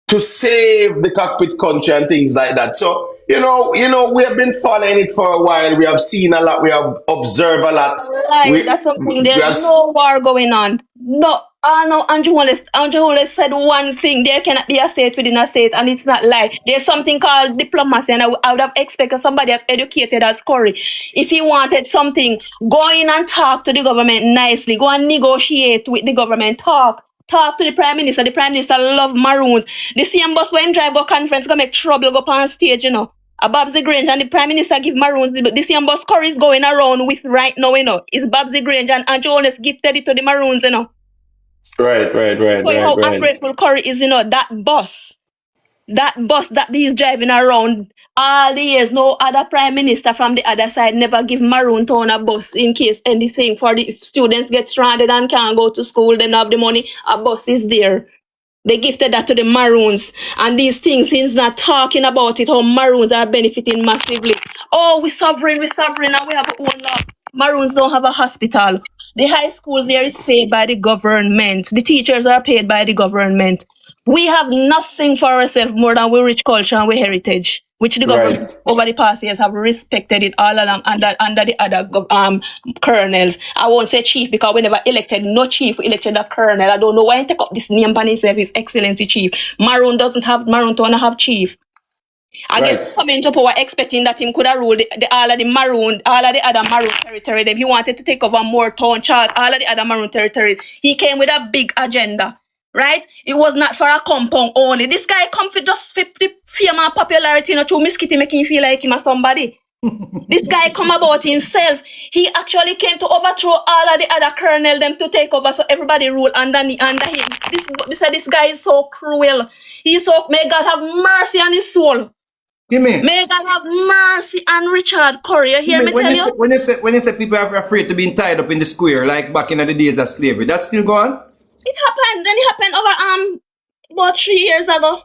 [SPEAKER 8] to save the cockpit country and things like that. So, you know, we have been following it for a while. We have seen a lot. We have observed a lot.
[SPEAKER 12] That's something. There's no war going on. No, Andrew Wallace said one thing. There cannot be a state within a state, and it's not lie. There's something called diplomacy, and I would have expected somebody as educated as Curry, if he wanted something, go in and talk to the government nicely. Go and negotiate with the government. Talk to the Prime Minister. The Prime Minister love maroons. The same bus when drive go conference go make trouble go up on stage, you know. Babsy Grange and the Prime Minister give maroons. The same bus Curry is going around with right now, you know. It's Babsy Grange and Andrew Holness gifted it to the maroons, you know.
[SPEAKER 8] Right.
[SPEAKER 12] So how ungrateful Curry is, you know, that bus that he's driving around all the years, no other Prime Minister from the other side never give Maroon Town a bus in case anything for the students get stranded and can't go to school, they don't have the money, a bus is there. They gifted that to the Maroons. And these things, he's not talking about it, how Maroons are benefiting massively. Oh, we're sovereign, and we have our own law. Maroons don't have a hospital. The high school there is paid by the government. The teachers are paid by the government. We have nothing for ourselves more than our rich culture and our heritage, which the government over the past years have respected it all along under the other colonels. I won't say chief because we never elected no chief, we elected a colonel. I don't know why he take up this name by himself, His Excellency Chief. Maroon don't have chief. I guess coming to power expecting that him could have ruled all of the other maroon territory. Then he wanted to take over more town charge, all of the other maroon territory. He came with a big agenda. Right? It was not for a compound only. This guy come for just 50 fame and popularity, not through Miskitty making you feel like him as somebody. This guy come about himself. He actually came to overthrow all of the other colonel them to take over, so everybody rule under him. This guy is so cruel. May God have mercy on his soul. May God have mercy on Richard Curry. You hear me tell you?
[SPEAKER 4] When you say people are afraid to be tied up in the square, like back in the days of slavery, that's still going?
[SPEAKER 12] It happened over about 3 years ago.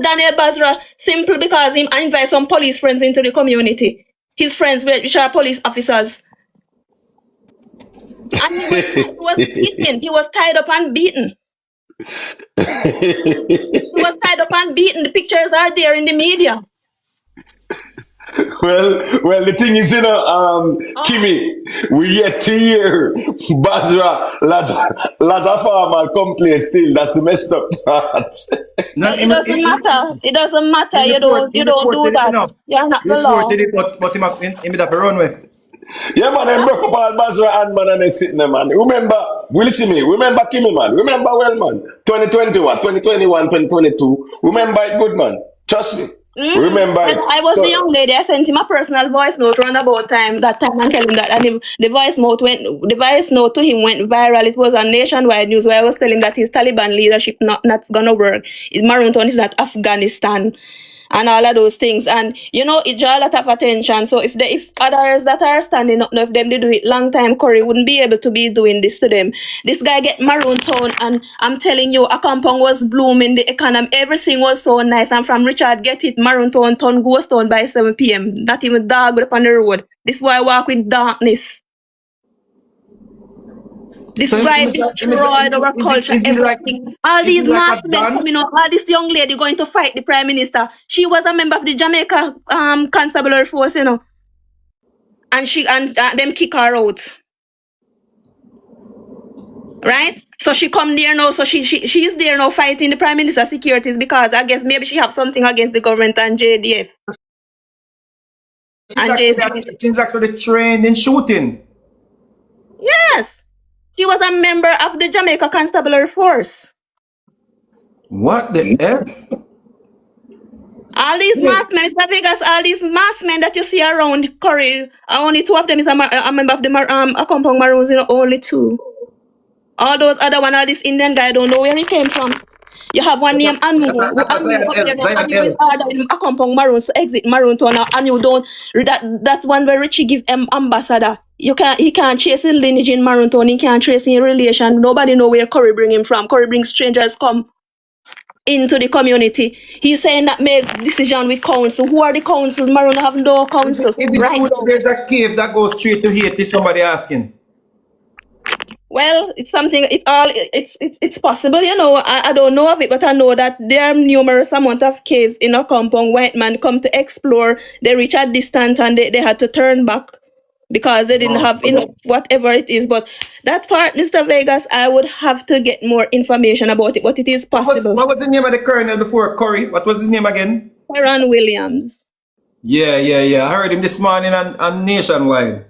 [SPEAKER 12] Daniel Basra, simple because he invited some police friends into the community. His friends which are police officers. And he was beaten. He was tied up and beaten. The pictures are there in the media.
[SPEAKER 8] Well, the thing is, you know, Kimmy, we yet to hear Basra, lot of farmer complaints still. That's the messed up part.
[SPEAKER 12] It doesn't matter. It doesn't matter. You don't do that. You're not the law.
[SPEAKER 4] But him have to run with.
[SPEAKER 8] Yeah, man, I broke up all Basra and man and they sitting there, man. Remember, remember Kimmy, man. Remember well, man. 2021, 2022. Remember it good, man. Trust me. Remember,
[SPEAKER 12] I was the young lady. I sent him a personal voice note around about that time and tell him that, and the voice note to him went viral. It was on nationwide news where I was telling him that his Taliban leadership not gonna work. Maroon Town is not Afghanistan, and all of those things. And you know, it draw a lot of attention. So if others that are standing up, if them they do it long time, Curry wouldn't be able to be doing this to them. This guy get Maroon Town, and I'm telling you, a compound was blooming, the economy, everything was so nice. And from Richard get it, Maroon Town turn ghost town by 7 p.m. Not even dog up on the road. This boy walk with darkness. This guy destroyed our culture, everything. All these mass men coming out, all this young lady going to fight the Prime Minister. She was a member of the Jamaica Constabulary Force, you know. And them kick her out. Right? So she come there now, so she's there now fighting the Prime Minister's securities because I guess maybe she have something against the government and JDF.
[SPEAKER 4] It seems like so they trained in shooting.
[SPEAKER 12] Yes. She was a member of the Jamaica Constabulary Force.
[SPEAKER 4] What the F?
[SPEAKER 12] All these mass men, Mr. Vegas, all these mass men that you see around Curry, only two of them is a member of the Accompong Maroons, only two. All those other one, all this Indian guy, I don't know where he came from. You have one named Anu, who Anu up there, Anu is ordering Accompong Maroons to exit Maroon Town now, and you don't, that's one where Richie give ambassador. He can't chase his lineage in Maroon Town, he can't trace his relation, nobody know where Curry bring him from. Curry brings strangers come into the community. He's saying that make decision with council. Who are the councils? Maroon have no council.
[SPEAKER 4] If it's
[SPEAKER 12] Right
[SPEAKER 4] true that
[SPEAKER 12] now.
[SPEAKER 4] there's a cave that goes straight to Haiti, somebody asking.
[SPEAKER 12] Well, it's something. It's possible, I don't know of it, but I know that there are numerous amount of caves in a compound. White man come to explore. They reach a distance and they had to turn back because they didn't have enough, whatever it is. But that part, Mr. Vegas, I would have to get more information about it. But it is possible.
[SPEAKER 4] What was the name of the colonel before Curry? What was his name again?
[SPEAKER 12] Aaron Williams.
[SPEAKER 4] Yeah. I heard him this morning on Nationwide.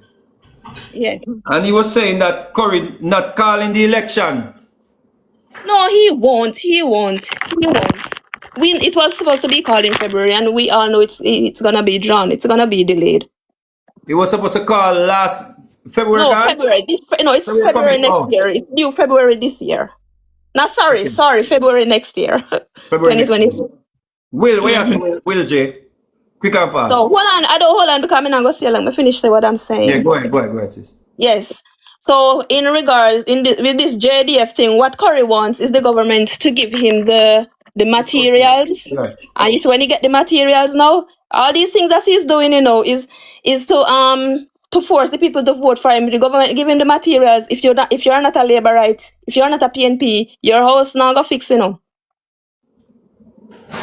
[SPEAKER 12] Yeah.
[SPEAKER 4] And he was saying that Curry not calling the election.
[SPEAKER 12] No, he won't. It was supposed to be called in February, and we all know it's gonna be drawn. It's gonna be delayed.
[SPEAKER 4] He was supposed to call last February.
[SPEAKER 12] No, February. It's February next year. It's due February this year. Not sorry, February next year.
[SPEAKER 4] February
[SPEAKER 12] 2026.
[SPEAKER 4] Will, what you saying? Will J? Quick and fast.
[SPEAKER 12] So hold on because I'm not gonna say let me finish what I'm saying.
[SPEAKER 4] Yeah, go ahead, sis.
[SPEAKER 12] Yes. So in regards with this JDF thing, what Curry wants is the government to give him the materials.
[SPEAKER 4] Right.
[SPEAKER 12] And so when he get the materials now, all these things that he's doing, is to force the people to vote for him. The government give him the materials. If you're not a laborite, if you're not a PNP, your house not gonna fix,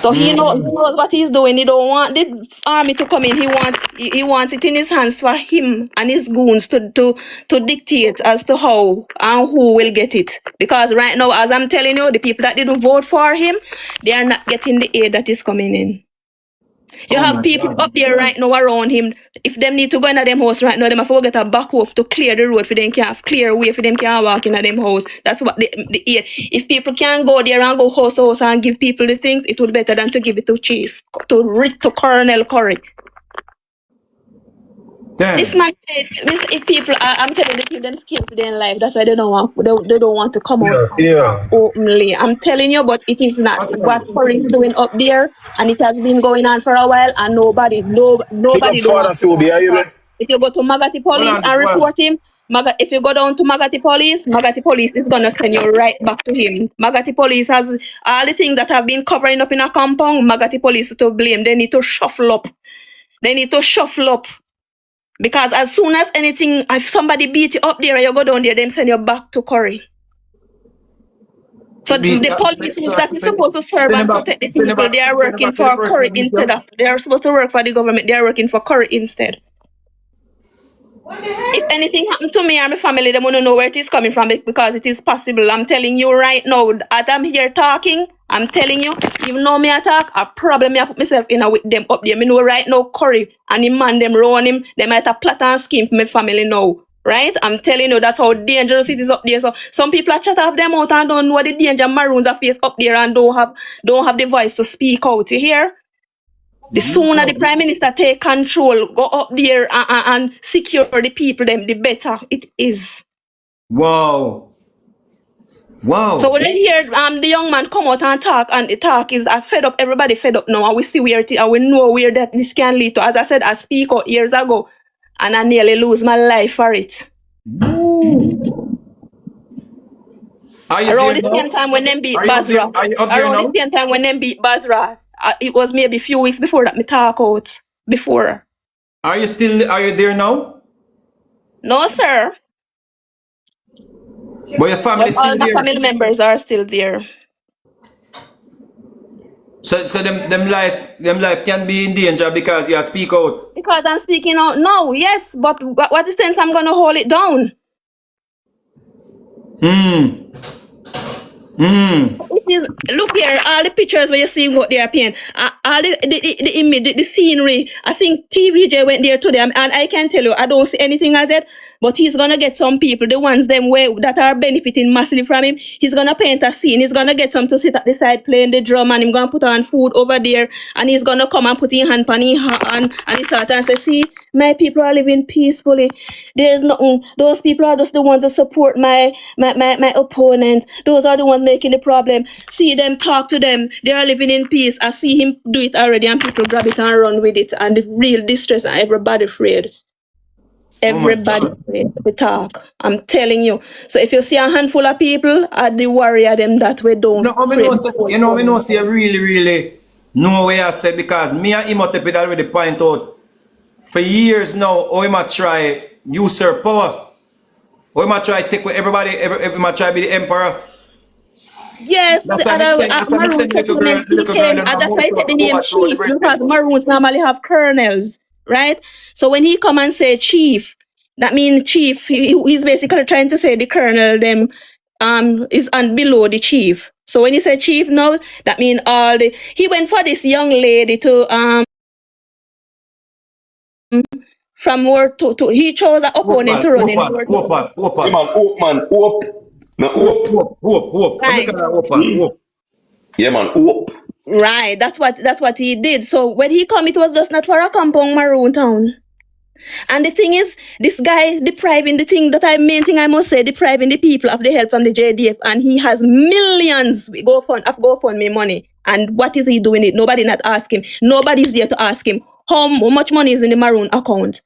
[SPEAKER 12] So he knows what he's doing. He don't want the army to come in. He wants it in his hands for him and his goons to dictate as to how and who will get it. Because right now, as I'm telling you, the people that didn't vote for him, they are not getting the aid that is coming in. You have people up there right now around him. If them need to go into them house right now, them have to get a back off to clear the road for them can clear way for them can walk in them house. That's what the if people can go there and go house to house and give people the things, it would be better than to give it to Chief, to Colonel Curry.
[SPEAKER 4] Damn.
[SPEAKER 12] This man said, if people, I'm telling you, give them scared for their life. That's why they don't want to come out openly. I'm telling you, but it is not what Curry is doing up there, and it has been going on for a while, and nobody. If you go to Magati Police and report him, if you go down to Magati Police is gonna send you right back to him. Magati Police has all the things that have been covering up in a compound. Magati Police to blame. They need to shuffle up. Because as soon as anything, if somebody beat you up there and you go down there, them send you back to Curry. So the police that is supposed to serve and protect the people, they are working for Curry instead of, they are supposed to work for the government, they are working for Curry instead. If anything happened to me or my family, they want to know where it is coming from because it is possible. I'm telling you right now, as I'm here talking, I'm telling you, even though me attack, a problem I put myself in with them up there. Me know right now Curry and the man them run him, they might have plot and scheme for my family now. Right? I'm telling you that's how dangerous it is up there. So some people are chat off them out and don't know what the danger Maroons are face up there and don't have the voice to speak out. You hear? The sooner the Prime Minister take control, go up there and secure the people, them, the better it is.
[SPEAKER 4] Wow.
[SPEAKER 12] So when I hear the young man come out and the talk is fed up, everybody fed up now, and we see where it is, and we know where that this can lead to. As I said, I speak out years ago, and I nearly lose my life for it. Around the same time when them beat Basra. Around the same time when them beat Basra. It was maybe a few weeks before that me talk out. Before.
[SPEAKER 4] Are you there now?
[SPEAKER 12] No, sir.
[SPEAKER 4] But your family is still
[SPEAKER 12] all
[SPEAKER 4] there?
[SPEAKER 12] my family members are still there.
[SPEAKER 4] So them life can be in danger because you speak out?
[SPEAKER 12] Because I'm speaking out now, yes. But what the sense I'm going to hold it down? It is, look here, all the pictures where you see what they are painting, all the image, the scenery. I think TVJ went there today, and I can tell you, I don't see anything as it. But he's gonna get some people, the ones them way that are benefiting massively from him. He's gonna paint a scene. He's gonna get some to sit at the side playing the drum, and he's gonna put on food over there, and he's gonna come and put his hand on his hand and he start and say, see, my people are living peacefully. There's nothing. Those people are just the ones that support my opponent. Those are the ones making the problem. See them, talk to them. They are living in peace. I see him do it already, and people grab it and run with it, and the real distress, and everybody afraid. Everybody afraid to talk. I'm telling you. So if you see a handful of people, are the warrior them that we don't.
[SPEAKER 4] No, we know, see, you really know what I said, because me and Imhotep already point out for years now how he might try usurp power. How he might try take with everybody, every might try be the emperor.
[SPEAKER 12] Yes,
[SPEAKER 4] That's
[SPEAKER 12] the
[SPEAKER 4] why I'm
[SPEAKER 12] other
[SPEAKER 4] saying- that's why I'm saying little girl,
[SPEAKER 12] and that's why I take the name chief, because Maroons normally have colonels, right? So when he come and say chief, that means chief, he's basically trying to say the colonel them is on below the chief. So when he say chief now, that means all the he went for this young lady to from work to he chose an opponent to run in work.
[SPEAKER 8] Hey man, hope man, hope. No hope.
[SPEAKER 12] Right.
[SPEAKER 8] Yeah man, hope.
[SPEAKER 12] Right, that's what he did. So when he come, it was just not for a compound Maroon town. And the thing is, this guy depriving main thing I must say, depriving the people of the help from the JDF, and he has millions of GoFundMe money. And what is he doing it? Nobody not ask him. Nobody's there to ask him how much money is in the Maroon account.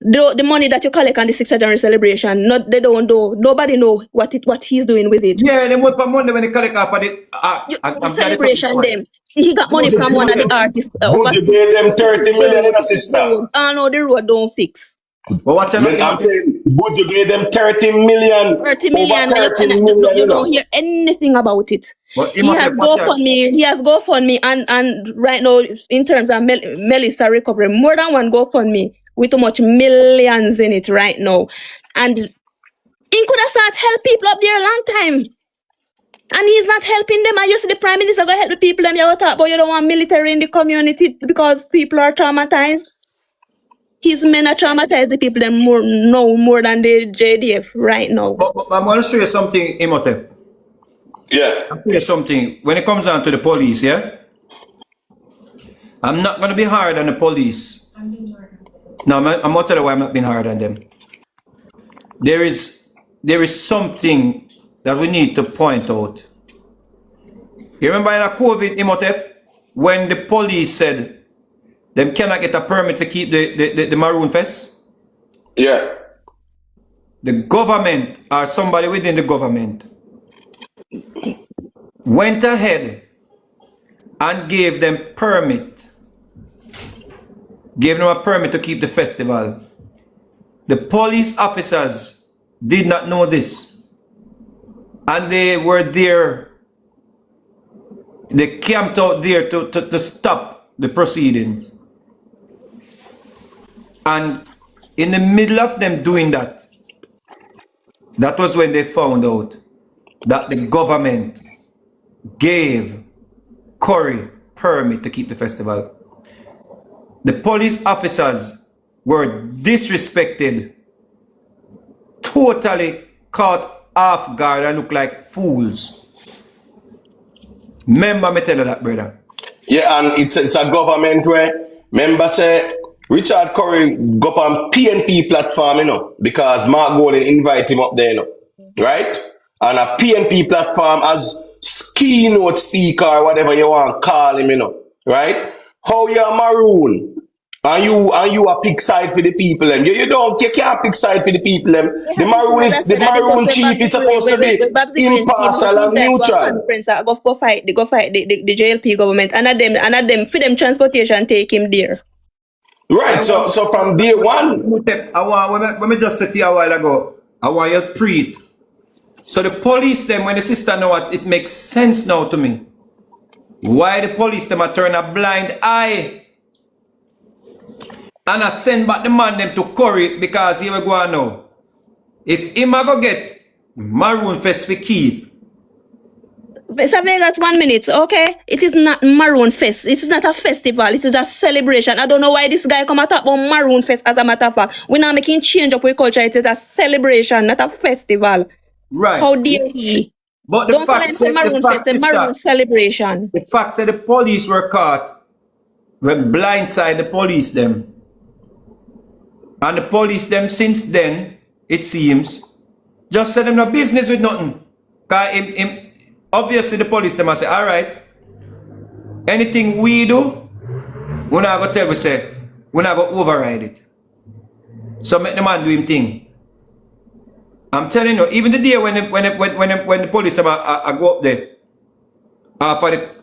[SPEAKER 12] The money that you collect on the 6th January celebration, they don't know. Nobody know what he's doing with it.
[SPEAKER 4] Yeah, they want money when they collect off of the
[SPEAKER 12] celebration them. He got money from one of the artists.
[SPEAKER 8] Would you gave them 30 million in a sister?
[SPEAKER 12] I know the road don't fix.
[SPEAKER 4] But what's
[SPEAKER 8] I'm saying, would you give them 30 million?
[SPEAKER 12] 30 million.
[SPEAKER 8] Over 30 million,
[SPEAKER 12] you don't hear anything about it. He has GoFundMe and right now in terms of Melissa recovery, more than one GoFundMe with too much millions in it right now. And he could have started help people up there a long time. And he's not helping them. I used to the Prime Minister go help the people them. You talk about you don't want military in the community because people are traumatized. His men are traumatized the people them more than the JDF right now.
[SPEAKER 4] But I'm going to show you something, Imhotep.
[SPEAKER 8] Yeah.
[SPEAKER 4] I'll show you something. When it comes down to the police, yeah? I'm not going to be hard on the police. No, I'm going to tell you why I'm not being hard on them. There is something that we need to point out. You remember in a COVID, Imhotep, when the police said them cannot get a permit to keep the Maroon Fest?
[SPEAKER 8] Yeah.
[SPEAKER 4] The government or somebody within the government went ahead and gave them a permit to keep the festival. The police officers did not know this. And they were there, they camped out there to stop the proceedings. And in the middle of them doing that, that was when they found out that the government gave Curry permit to keep the festival. The police officers were disrespected, totally caught off guard and look like fools. Remember me tell you that, brother.
[SPEAKER 8] Yeah, and it's a government where members say Richard Curry go up on PNP platform, you know, because Mark Golden invite him up there, you know, right? And a PNP platform as keynote speaker or whatever you want to call him, you know, right? How you are Maroon? And you are pick side for the people them. You can't pick side for the people them. The Maroon chief is supposed to be impartial and neutral.
[SPEAKER 12] Go fight the JLP government and them for them transportation take him there.
[SPEAKER 8] Right, so from day one.
[SPEAKER 4] When me just said to you a while ago, I want you to pre it. So the police them, when the sister know what, it makes sense now to me. Why the police them are turn a blind eye and I send back the man them to Curry, because here we go now. If him ever get Maroon Fest for keep,
[SPEAKER 12] Mr. Vegas, 1 minute, okay? It is not Maroon Fest. It is not a festival. It is a celebration. I don't know why this guy come and talk about Maroon Fest as a matter of fact. We're not making change up with culture. It is a celebration, not a festival.
[SPEAKER 4] Right.
[SPEAKER 12] How dare he?
[SPEAKER 4] But the
[SPEAKER 12] Don't call
[SPEAKER 4] fact
[SPEAKER 12] it a
[SPEAKER 4] said,
[SPEAKER 12] Maroon Fest, a Maroon celebration.
[SPEAKER 4] the fact that the police were caught when blindside the police them. And the police them since then, it seems, just said them no business with nothing. Cause obviously the police them say, all right, anything we do, we're not gonna tell we say, we're not gonna override it. So make the man do him thing. I'm telling you, even the day when the police them go up there,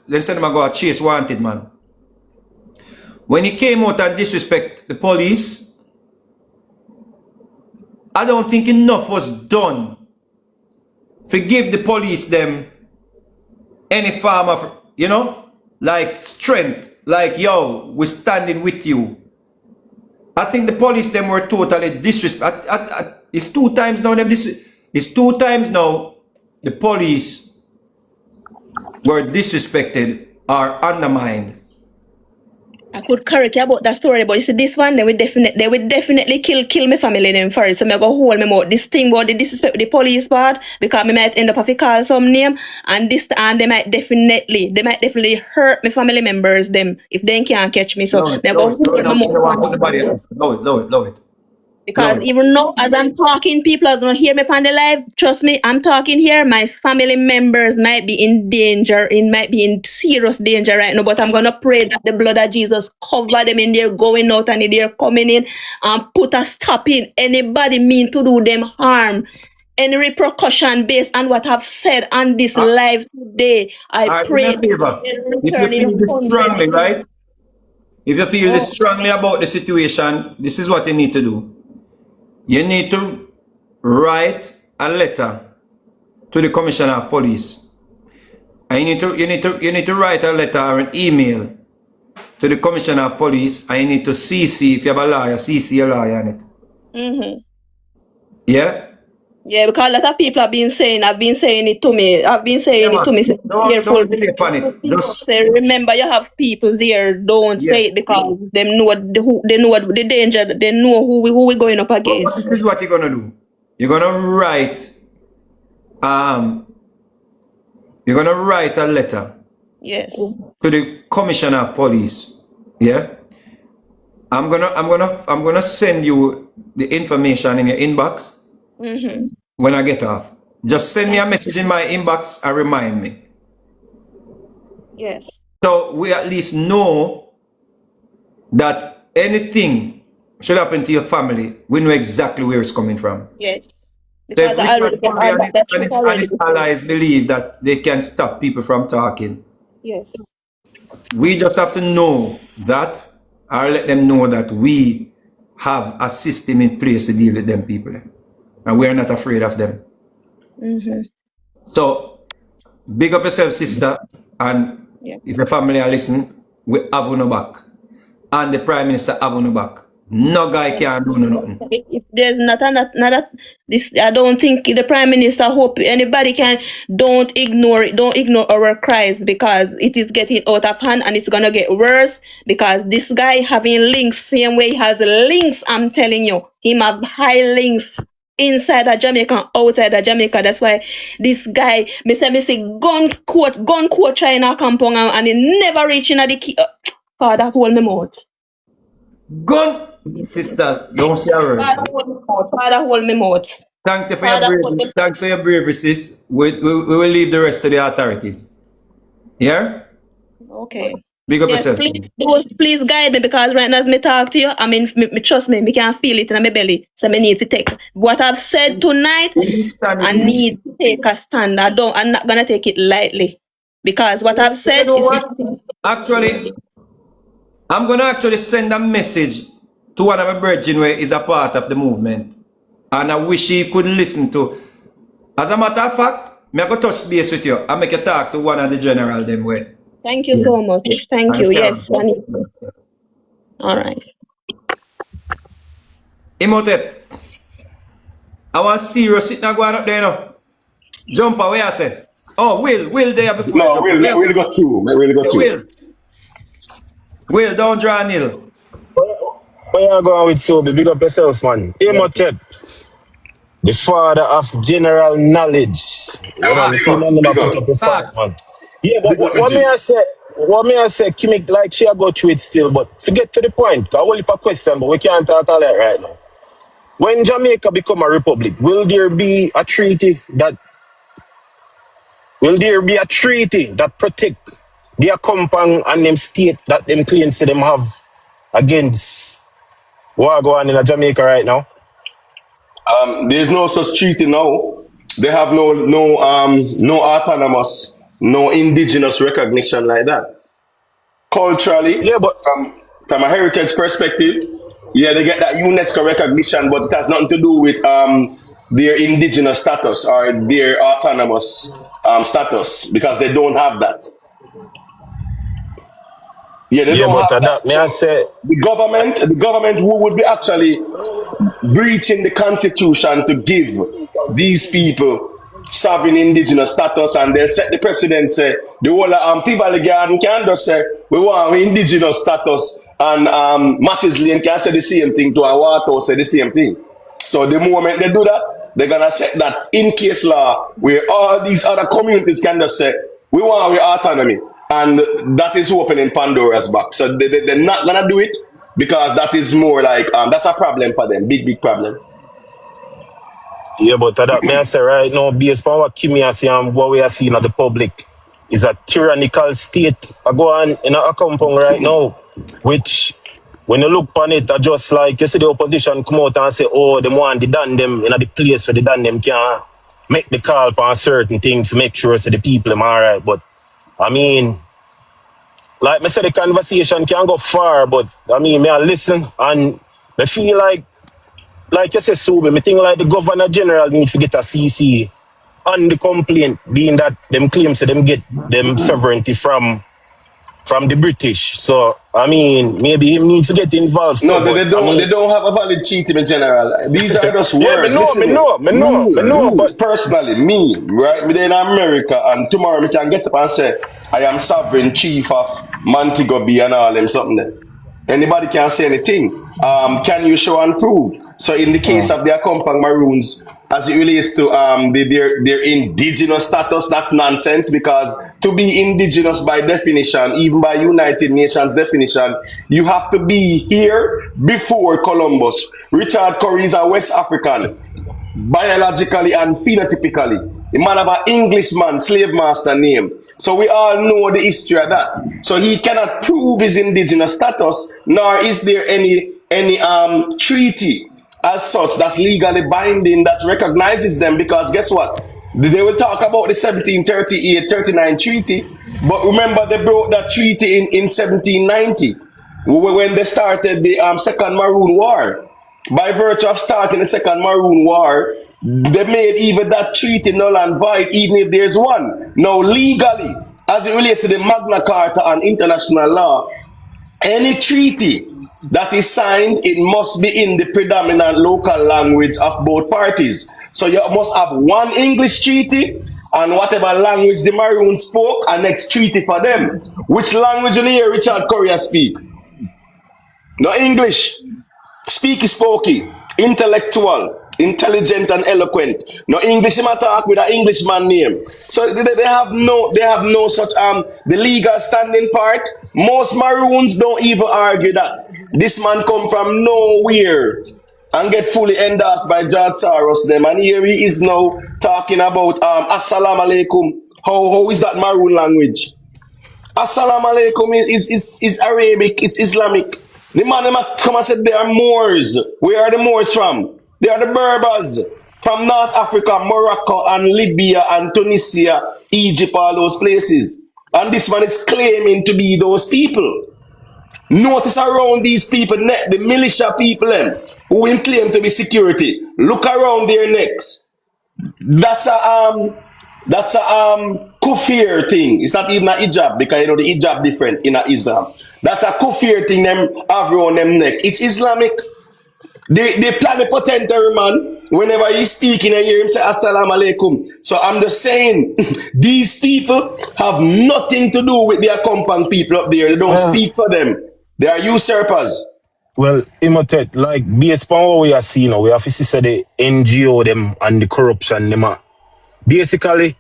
[SPEAKER 4] they send them go chase wanted man. When he came out and disrespect the police, I don't think enough was done. Forgive the police them any form of, you know, like strength, like, yo, we're standing with you. I think the police them were totally disrespect. It's 2 times now. It's 2 times now the police were disrespected or undermined.
[SPEAKER 12] I could correct you about that story, but you see this one, they would definitely kill my family them for it. So I go hold me out. This thing about the disrespect with the police part, because I might end up have to call some name, and they might definitely hurt my family members them if they can't catch me. So I go hold me out. Because even now, as I'm talking, people are gonna hear me on the live. Trust me, I'm talking here. My family members might be in danger, might be in serious danger right now. But I'm gonna pray that the blood of Jesus cover them in there going out and in there coming in, and put a stop in anybody mean to do them harm. Any repercussion based on what I've said on this live today, I pray.
[SPEAKER 4] If you feel this strongly, right? If you feel this strongly about the situation, this is what you need to do. You need to write a letter to the Commissioner of Police. And you need to write a letter or an email to the Commissioner of Police, and you need to CC, if you have a lawyer, CC a lawyer on it.
[SPEAKER 12] Mm-hmm.
[SPEAKER 4] Yeah?
[SPEAKER 12] Yeah, because a lot of people have been saying it to me. Say, careful.
[SPEAKER 4] Just
[SPEAKER 12] say, remember, you have people there. Don't say it because they know the danger. They know who we going up against.
[SPEAKER 4] This is what you're gonna do. You're gonna write. You're gonna write a letter.
[SPEAKER 12] Yes.
[SPEAKER 4] To the Commissioner of Police. Yeah. I'm gonna send you the information in your inbox.
[SPEAKER 12] Mm-hmm.
[SPEAKER 4] When I get off, just send me a message in my inbox and remind me.
[SPEAKER 12] Yes.
[SPEAKER 4] So we at least know that anything should happen to your family, we know exactly where it's coming from.
[SPEAKER 12] Yes.
[SPEAKER 4] Because his allies believe that they can stop people from talking.
[SPEAKER 12] Yes.
[SPEAKER 4] We just have to know that, or let them know that we have a system in place to deal with them people. And we are not afraid of them.
[SPEAKER 12] Mm-hmm.
[SPEAKER 4] So, big up yourself, sister. And if your family are listening, we have on your back. And the Prime Minister have on your back. No guy can do nothing.
[SPEAKER 12] If there's this, I don't think the Prime Minister hope anybody can. Don't ignore it. Don't ignore our cries, because it is getting out of hand and it's gonna get worse. Because this guy having links, same way he has links. I'm telling you, he have high links inside of Jamaica, outside of Jamaica. That's why this guy, me say, gun quote China compound, and he never reaching at the key. Father, hold me mouth.
[SPEAKER 4] Gun, sister, don't say a word.
[SPEAKER 12] Father, hold me mouth.
[SPEAKER 4] Thank you for your bravery. Thanks for your bravery, sis. We will leave the rest to the authorities. Yeah?
[SPEAKER 12] Okay.
[SPEAKER 4] Big up yourself.
[SPEAKER 12] Please guide me, because right now as me talk to you, I mean, trust me, me can feel it in my belly. So I need to take what I've said tonight. I need to take a stand. I'm not gonna take it lightly, because what I've said is
[SPEAKER 4] actually, I'm gonna actually send a message to one of my brethren where is a part of the movement, and I wish he could listen to. As a matter of fact, me I go touch base with you and make you talk to one of the general them way.
[SPEAKER 12] Thank you so much. Thank you. Yes. All right.
[SPEAKER 4] Imhotep, I want serious sitting going up there now. Jump away, I say. Oh, Will there before you
[SPEAKER 8] No,
[SPEAKER 4] jump.
[SPEAKER 8] we'll go through. We'll go
[SPEAKER 4] Yeah,
[SPEAKER 8] through.
[SPEAKER 4] Will, don't draw nil.
[SPEAKER 8] Where you going with Sobe? Big up yourself, man. Imhotep, the father of general knowledge. You know, you
[SPEAKER 2] Big
[SPEAKER 8] see,
[SPEAKER 2] up,
[SPEAKER 8] man, never
[SPEAKER 2] big
[SPEAKER 8] put
[SPEAKER 2] up,
[SPEAKER 8] up a fight,
[SPEAKER 4] Facts.
[SPEAKER 8] man. Yeah, but
[SPEAKER 2] big up,
[SPEAKER 8] what may
[SPEAKER 2] G.
[SPEAKER 8] I say? What may I say? Kimmy, like she a go through it still, but to get to the point, I will leave a question, but we can't talk all that right now. When Jamaica become a republic, will there be a treaty that protect their compound and them state that them claims to them have against what go on in Jamaica right now?
[SPEAKER 1] There's no such treaty now. They have no autonomous, no indigenous recognition like that. Culturally,
[SPEAKER 8] Yeah, but
[SPEAKER 1] from a heritage perspective, yeah, they get that UNESCO recognition, but it has nothing to do with their indigenous status or their autonomous status because they don't have that. Yeah, they
[SPEAKER 8] yeah,
[SPEAKER 1] don't
[SPEAKER 8] but
[SPEAKER 1] have
[SPEAKER 8] that
[SPEAKER 1] that.
[SPEAKER 8] may I
[SPEAKER 1] So
[SPEAKER 8] say,
[SPEAKER 1] the government who would be actually breaching the constitution to give these people sovereign indigenous status, and they'll set the precedent, say the whole Tivoli Garden can just say we want indigenous status, and Mattis Lane can say the same thing to our Water say the same thing. So the moment they do that, they're gonna set that in case law where all these other communities can just say we want our autonomy, and that is opening Pandora's box. So they're not gonna do it because that is more like that's a problem for them, big problem.
[SPEAKER 8] yeah, but that may I say right now, based on what Kimmy has seen and what we are seeing at the public, is a tyrannical state I go on in a compound right now, which when you look on it, I just like you see the opposition come out and say, oh, they want the done them in the place where the done them can make the call for a certain thing to make sure so the people am alright. But I mean, like I said, the conversation can go far, but I mean, may I listen and I feel like you said, Sube, me think like the Governor General need to get a CC on the complaint, being that them claims that them get them sovereignty from the British. So I mean, maybe him need to get involved
[SPEAKER 1] No,
[SPEAKER 8] too.
[SPEAKER 1] they,
[SPEAKER 8] But
[SPEAKER 1] they
[SPEAKER 8] I
[SPEAKER 1] don't.
[SPEAKER 8] mean,
[SPEAKER 1] They don't have a valid treaty in general. These are just
[SPEAKER 8] yeah,
[SPEAKER 1] words. Listen,
[SPEAKER 8] me know, but
[SPEAKER 1] personally, me, right? Me in America, and tomorrow me can get up and say I am sovereign chief of Montego Bay and all them something there. Anybody can say anything. Can you show and prove? So in the case of their compound maroons, as it relates to their indigenous status, that's nonsense because to be indigenous by definition, even by United Nations definition, you have to be here before Columbus. Richard Curry is a West African, biologically and phenotypically. The man have an Englishman, slave master name. So we all know the history of that. So he cannot prove his indigenous status, nor is there any treaty as such that's legally binding that recognizes them, because guess what? They will talk about the 1738-39 treaty, but remember they broke that treaty in 1790 when they started the Second Maroon War. By virtue of starting the Second Maroon War, they made even that treaty null and void, even if there's one. Now, legally, as it relates to the Magna Carta and international law, any treaty that is signed, it must be in the predominant local language of both parties. So you must have one English treaty and whatever language the Maroons spoke, a next treaty for them. Which language do you hear Richard Courier speak? No English. Speaky spokey, intellectual, intelligent and eloquent. No English him talk with an Englishman name. So they have no such the legal standing part. Most Maroons don't even argue that. This man come from nowhere and get fully endorsed by George Soros them, and here he is now talking about Assalamu alaikum. How is that Maroon language? Assalamu alaikum is Arabic, it's Islamic. The man them come and say they are Moors. Where are the Moors from? They are the Berbers from North Africa, Morocco, and Libya, and Tunisia, Egypt, all those places. And this man is claiming to be those people. Notice around these people, the militia people, who will claim to be security. Look around their necks. That's a kufir thing. It's not even a hijab, because you know the hijab different in Islam. That's a kufir thing them have around them neck. It's Islamic. The plenipotentiary man,
[SPEAKER 8] whenever he's speaking, I hear him say Assalamu alaikum. So I'm just saying, these people have nothing to do with their compound people up there. They don't speak for them. They are usurpers.
[SPEAKER 13] Well, Imotet, like, based on what we are seeing now, we have to see the NGO them and the corruption them are basically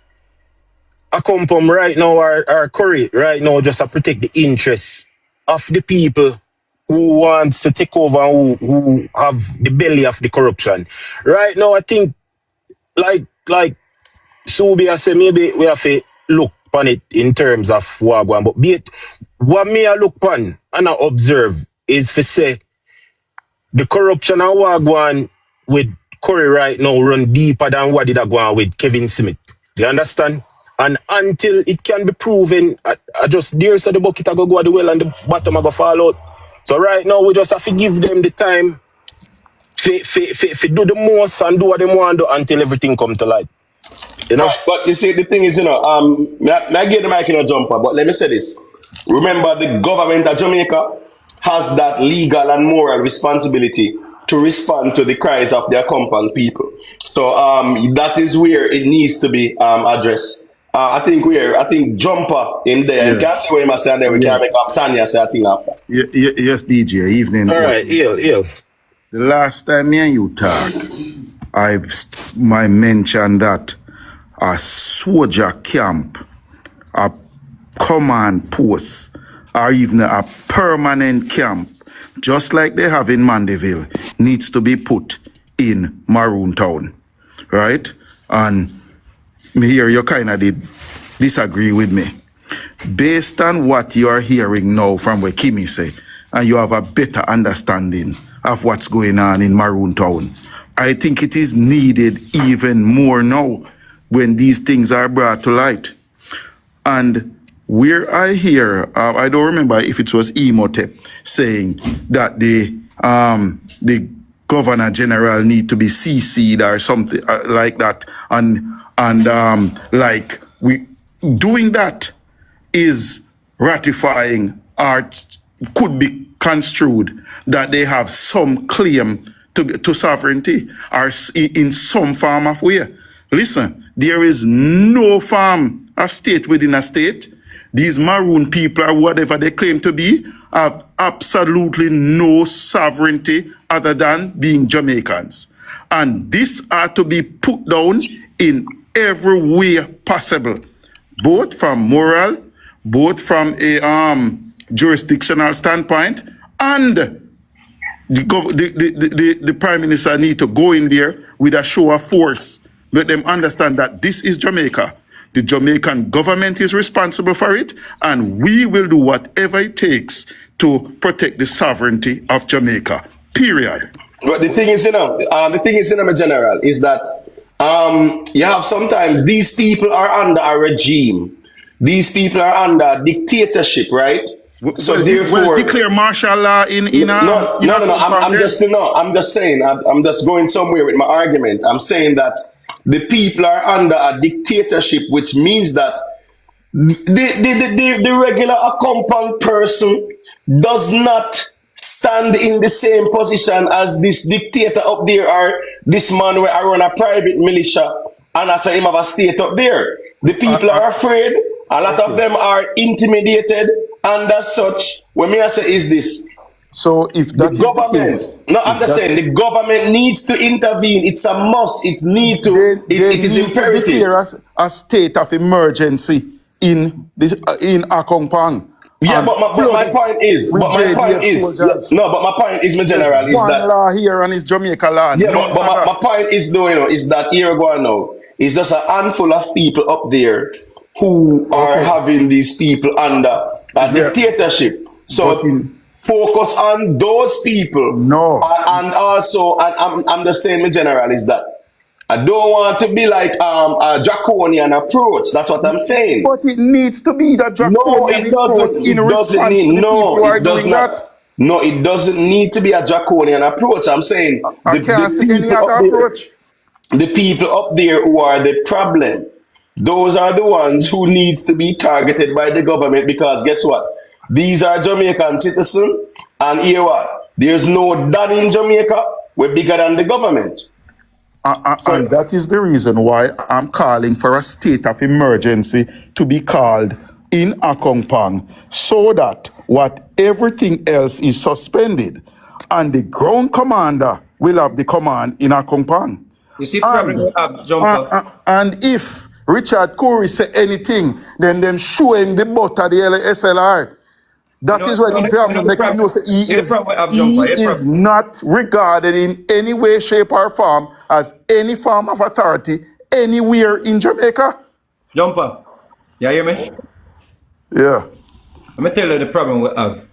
[SPEAKER 13] a compound right now are curry right now just to protect the interests of the people who wants to take over and who have the belly of the corruption. Right now, I think like Subia say maybe we have to look on it in terms of Wagwan, but be it what me I look on and I observe is for say the corruption and Wagwan with Curry right now run deeper than what did I go on with Kevin Smith. Do you understand? And until it can be proven, I just dare say the bucket I go the well and the bottom I go fall out. So right now we just have to give them the time to do the most and do what they want to do until everything come to light. You know?
[SPEAKER 8] Right, but you see, the thing is, I get the mic in a jumper, but let me say this. Remember, the government of Jamaica has that legal and moral responsibility to respond to the cries of their compound people. So that is where it needs to be addressed. I think Jumper in there, you can see what he say, and then we can make up Tanya say a thing after.
[SPEAKER 14] Yes, DJ, evening.
[SPEAKER 8] All right,
[SPEAKER 13] yeah.
[SPEAKER 14] The last time me and you talked, I mentioned that a soldier camp, a command post, or even a permanent camp, just like they have in Mandeville, needs to be put in Maroon Town, right? And me here, you kind of did disagree with me. Based on what you are hearing now from what Kimmy say, and you have a better understanding of what's going on in Maroon Town, I think it is needed even more now when these things are brought to light. And where I hear, I don't remember if it was Imhotep saying that the Governor General need to be CC'd or something like that, and like we doing that is ratifying or could be construed that they have some claim to sovereignty or in some form of way. Listen, there is no form of state within a state. These Maroon people or whatever they claim to be have absolutely no sovereignty other than being Jamaicans. And this ought to be put down in every way possible, both from moral, both from a jurisdictional standpoint, and the Prime Minister need to go in there with a show of force. Let them understand that this is Jamaica. The Jamaican government is responsible for it, and we will do whatever it takes to protect the sovereignty of Jamaica. Period.
[SPEAKER 8] But the thing is, my general, is that you have sometimes these people are under a regime. These people are under dictatorship, right? So therefore,
[SPEAKER 14] declare martial law in
[SPEAKER 8] no. I'm just saying. I'm just going somewhere with my argument. I'm saying that the people are under a dictatorship, which means that the regular compound person does not stand in the same position as this dictator up there or this man where I run a private militia and as him have a state up there. The people are afraid. A lot of them are intimidated, and as such, what me I say is this.
[SPEAKER 14] So if that
[SPEAKER 8] the government, I'm just saying the government needs to intervene. It's a must. It is imperative.
[SPEAKER 14] They declare a state of emergency in Akongpang.
[SPEAKER 8] Yeah, but my point is, my point is, my general, is
[SPEAKER 14] one
[SPEAKER 8] that
[SPEAKER 14] law here and it's Jamaica law.
[SPEAKER 8] Yeah, but my point is though, is that here going now, it's just a handful of people up there who are having these people under a dictatorship. So focus on those people.
[SPEAKER 14] No.
[SPEAKER 8] And also, I'm the same general, is that I don't want to be like a draconian approach. That's what I'm saying.
[SPEAKER 14] But it needs to be the draconian approach in response to the people who are doing that.
[SPEAKER 8] No, it doesn't need to be a draconian approach. I'm saying
[SPEAKER 14] I can't see any other approach.
[SPEAKER 8] The people up there who are the problem, those are the ones who needs to be targeted by the government, because guess what? These are Jamaican citizens, and here what? There's no dad in Jamaica. We're bigger than the government.
[SPEAKER 14] And that is the reason why I'm calling for a state of emergency to be called in Akongpang, so that everything else is suspended and the ground commander will have the command in Akongpang.
[SPEAKER 4] You see, problem we have, Jumper.
[SPEAKER 14] And if Richard Corey say anything, then them show him the butt of the SLR. That is when if you make him know he is not regarded in any way, shape, or form as any form of authority anywhere in Jamaica.
[SPEAKER 4] Jumper, you hear me?
[SPEAKER 14] Yeah.
[SPEAKER 4] Let me tell you the problem we have.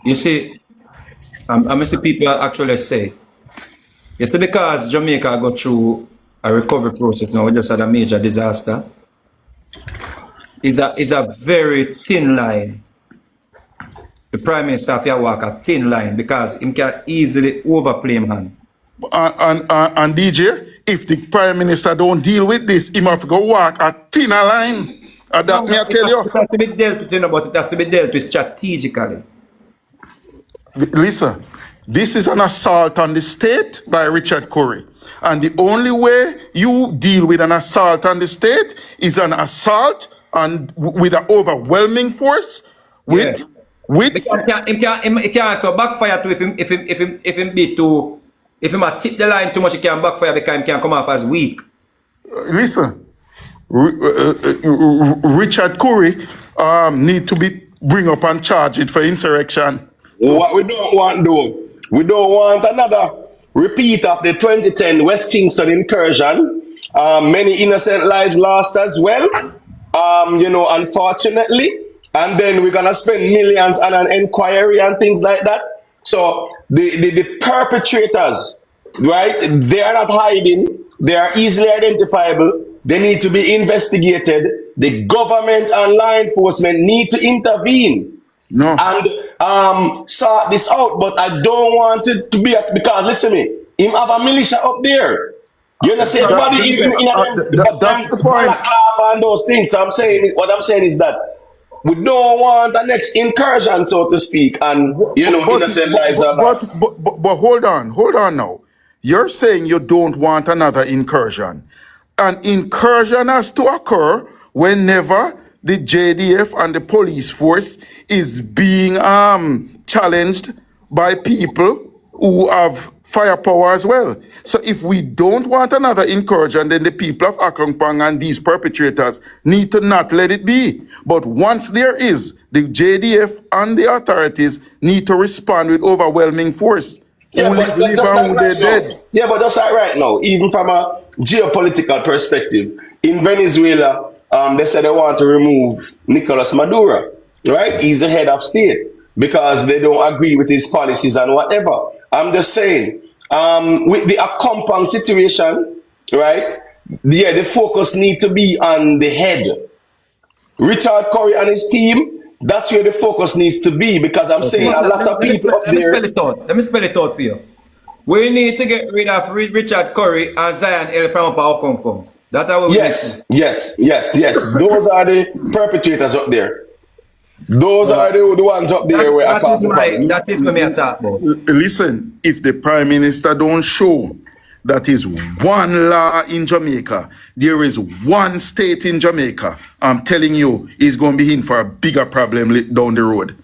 [SPEAKER 4] You see, I see people actually say, you see, because Jamaica go through a recovery process now, we just had a major disaster. It's a very thin line. The Prime Minister have to walk a thin line because he can easily overplay him hand.
[SPEAKER 14] And DJ, if the Prime Minister don't deal with this, he must go walk a thinner line. That me I tell you.
[SPEAKER 4] It has to be dealt with, but it has to be dealt with strategically.
[SPEAKER 14] Listen, this is an assault on the state by Richard Corey. And the only way you deal with an assault on the state is an assault and with an overwhelming force with
[SPEAKER 4] Yes. It can't so backfire too if him be too, if him a tip the line too much, it can backfire because he can come off as weak.
[SPEAKER 14] Listen, Richard Corey need to be bring up and charge it for insurrection.
[SPEAKER 8] What we don't want though, we don't want another repeat of the 2010 West Kingston incursion. Many innocent lives lost as well. Unfortunately. And then we're gonna spend millions on an inquiry and things like that. So the perpetrators, right? They are not hiding. They are easily identifiable. They need to be investigated. The government and law enforcement need to intervene and sort this out. But I don't want it to be because listen me, him have a militia up there. You understand?
[SPEAKER 14] That's the point.
[SPEAKER 8] And those things. So what I'm saying is that we don't want the next incursion, so to speak, and innocent lives are lost.
[SPEAKER 14] But hold on now. You're saying you don't want another incursion. An incursion has to occur whenever the JDF and the police force is being challenged by people who have firepower as well. So if we don't want another incursion, then the people of Akongpang and these perpetrators need to not let it be. But once there is, the JDF and the authorities need to respond with overwhelming force.
[SPEAKER 8] Yeah, but that's not right now. Even from a geopolitical perspective, in Venezuela, they said they want to remove Nicolas Maduro, right? He's the head of state because they don't agree with his policies and whatever. I'm just saying, with the Akongpang situation, right? Yeah, the focus need to be on the head. Richard Corey and his team, that's where the focus needs to be because I'm saying a lot of people up there.
[SPEAKER 4] Let me spell it out for you. We need to get rid of Richard Corey and Zion L from Akongpang. That's how we
[SPEAKER 8] Yes. Those are the perpetrators up there. Those are the ones up there where
[SPEAKER 4] that is what I talk about.
[SPEAKER 14] Listen, if the Prime Minister don't show that is one law in Jamaica, there is one state in Jamaica, I'm telling you, he's going to be in for a bigger problem down the road.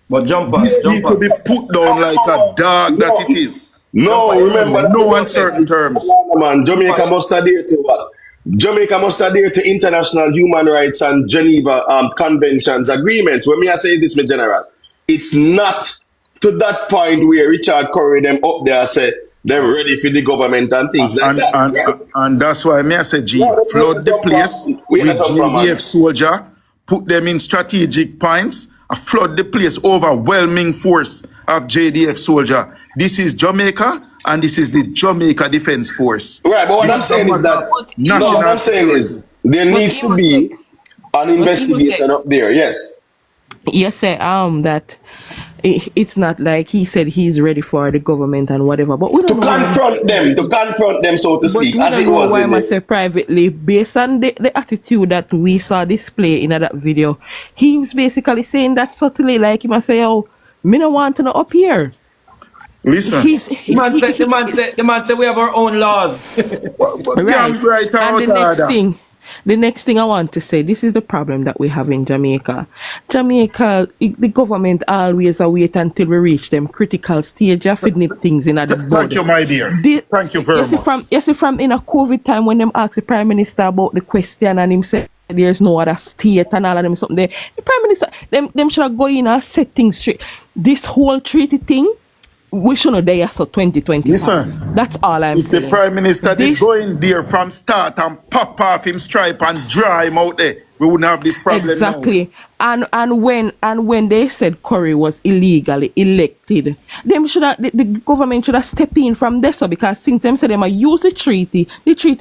[SPEAKER 4] But
[SPEAKER 14] this need to be put down like a dog that it is.
[SPEAKER 8] Remember,
[SPEAKER 14] no uncertain terms.
[SPEAKER 8] Man, Jamaica must adhere to what? Jamaica must adhere to international human rights and Geneva conventions agreements. When me I say this, my general, it's not to that point where Richard Corey them up there say them ready for the government and things like that.
[SPEAKER 14] And that's why me I say, flood the place with JDF soldier, put them in strategic points, flood the place, overwhelming force of JDF soldier. This is Jamaica. And this is the Jamaica Defense Force.
[SPEAKER 8] Right, but what I'm saying is that there needs to be an investigation up there. Yes.
[SPEAKER 6] You say that it's not like he said he's ready for the government and whatever, but we don't
[SPEAKER 8] to confront them, so to speak, as it was.
[SPEAKER 6] Why I say privately, based on the attitude that we saw display in that video, he was basically saying that subtly, like he must say, "Oh, me no want to know up here."
[SPEAKER 14] Listen.
[SPEAKER 4] The man said we have our own laws.
[SPEAKER 14] But
[SPEAKER 6] Right.
[SPEAKER 14] right
[SPEAKER 6] And
[SPEAKER 14] out
[SPEAKER 6] the next thing I want to say, this is the problem that we have in Jamaica. Jamaica, the government always wait until we reach them critical stage of nip things in the bud.
[SPEAKER 14] Thank you, my dear. Thank you very much.
[SPEAKER 6] You see, from in a COVID time when them ask the Prime Minister about the question and him said there's no other state and all of them something there, the Prime Minister, them should go in and set things straight. This whole treaty thing, we should not there so 2020.
[SPEAKER 14] Listen,
[SPEAKER 6] that's all I'm
[SPEAKER 14] if
[SPEAKER 6] saying.
[SPEAKER 14] the Prime Minister did go in there from start and pop off him stripe and dry him out there, we wouldn't have this problem
[SPEAKER 6] exactly
[SPEAKER 14] now.
[SPEAKER 6] And when they said Curry was illegally elected, them should have, the government should have stepped in from there, so because since them said them use the treaty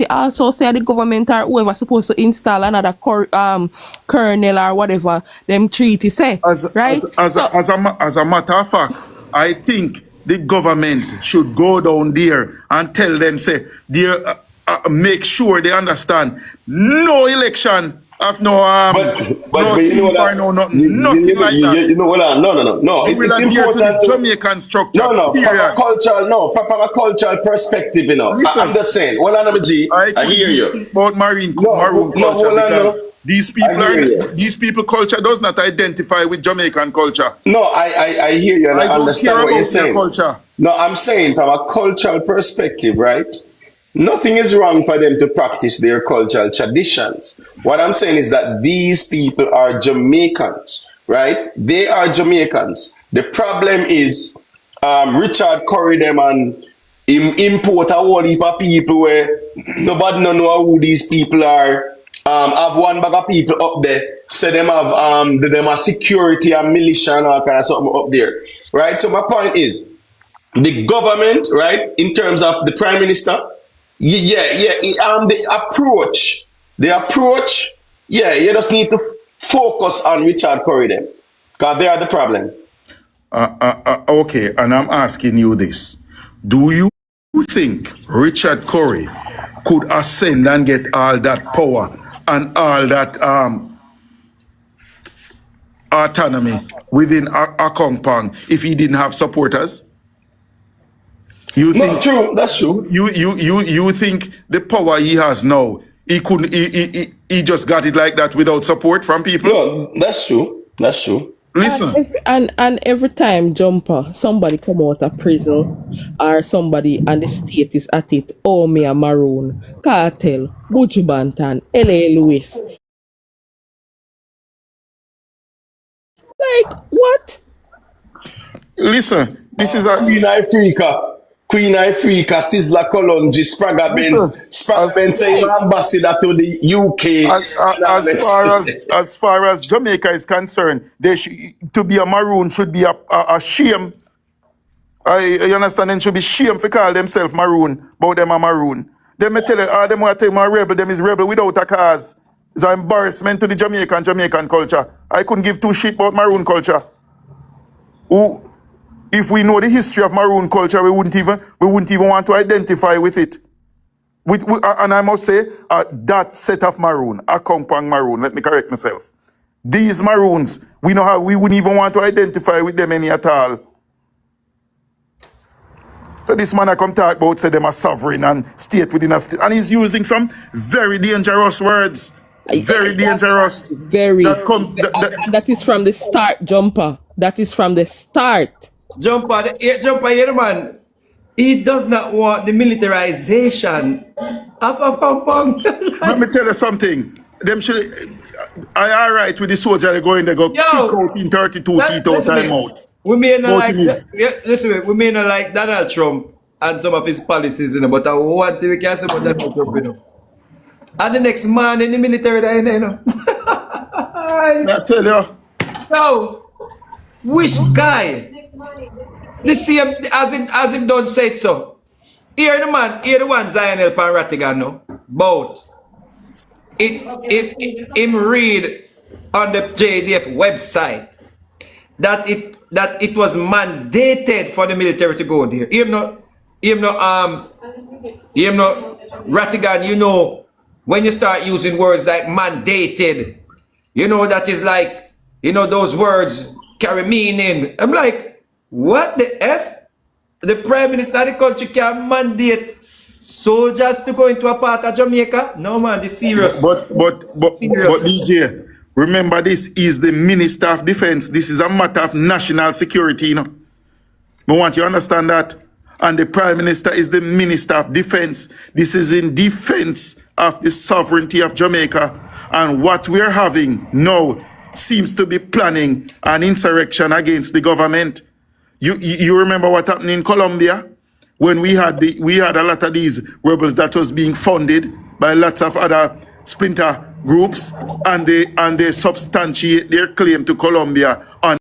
[SPEAKER 6] also say the government or whoever supposed to install another colonel or whatever them treaty say, right?
[SPEAKER 14] As a matter of fact, I think the government should go down there and tell them, say, make sure they understand no election of no
[SPEAKER 8] but you know what,
[SPEAKER 14] nothing like that.
[SPEAKER 8] You know what? No. It's important
[SPEAKER 14] to the Jamaican structure.
[SPEAKER 8] No. From a cultural perspective, you know.
[SPEAKER 14] Listen,
[SPEAKER 8] I'm just saying. Well, I hear you.
[SPEAKER 14] About maroon culture because these people culture does not identify with Jamaican culture.
[SPEAKER 8] No, I hear you and I understand what you're saying.
[SPEAKER 14] Culture.
[SPEAKER 8] No, I'm saying from a cultural perspective, right? Nothing is wrong for them to practice their cultural traditions. What I'm saying is that these people are Jamaicans, right? They are Jamaicans. The problem is Richard Curry them and import a whole heap of people where nobody know who these people are. Have one bag of people up there. Say them have them are security and militia and all kind of something up there. Right? So my point is the government, right, in terms of the Prime Minister, the approach, you just need to focus on Richard Curry them. Because they are the problem.
[SPEAKER 14] Okay, and I'm asking you this. Do you think Richard Curry could ascend and get all that power and all that autonomy within Akongpang if he didn't have supporters? You think
[SPEAKER 8] true? That's true.
[SPEAKER 14] You think the power he has now, he couldn't? He just got it like that without support from people?
[SPEAKER 8] No, that's true. That's true.
[SPEAKER 14] Listen.
[SPEAKER 6] And every time Jumper, somebody come out of prison or somebody and the state is at it, oh me a Maroon, Cartel, Buju Banton, L.A. Lewis. Like, what?
[SPEAKER 14] Listen, this is a
[SPEAKER 8] Queen Africa, Sizzla Kolonji, Spraga Benz saying ambassador to the UK.
[SPEAKER 14] As far as Jamaica is concerned, to be a Maroon should be a shame. You understand? They should be shame to call themselves Maroon, but them a Maroon. Them me tell you, all them want to tell me a rebel, them is rebel without a cause. It's an embarrassment to the Jamaican culture. I couldn't give two shit about Maroon culture. If we know the history of Maroon culture, we wouldn't even want to identify with it. And I must say, that set of Maroon, Akongpang Maroon, let me correct myself. These Maroons, we know how we wouldn't even want to identify with them any at all. So this man I come talk about, say them are sovereign and state within a state. And he's using some very dangerous words. Very dangerous.
[SPEAKER 6] That is from the start, Jumper. That is from the start.
[SPEAKER 4] Jumper, man. He does not want the militarization of Akongpang.
[SPEAKER 14] Let me tell you something. Them should. I all right with the soldier they go in, they go kick out in 32 feet out time out.
[SPEAKER 4] We may not like we may not like Donald Trump and some of his policies, you know, but one thing we can say about Donald Trump, you know. And the next man in the military that you know.
[SPEAKER 14] I tell you.
[SPEAKER 4] So, which guy? The same as him don't say it so. Here the one Zion El Pan no. Both. Him read on the JDF website that it was mandated for the military to go there. Him no Rattigan, you know, when you start using words like mandated, you know that is like, you know, those words carry meaning. I'm like, what the F? the Prime Minister of the country can mandate soldiers to go into a part of Jamaica? No, man, this serious.
[SPEAKER 14] But
[SPEAKER 4] Serious.
[SPEAKER 14] DJ, remember this is the Minister of Defense. This is a matter of national security, you know. I want you to understand that. And the Prime Minister is the Minister of Defense. This is in defense of the sovereignty of Jamaica. And what we're having now seems to be planning an insurrection against the government. You remember what happened in Colombia when we had a lot of these rebels that was being funded by lots of other splinter groups, and they substantiate their claim to Colombia on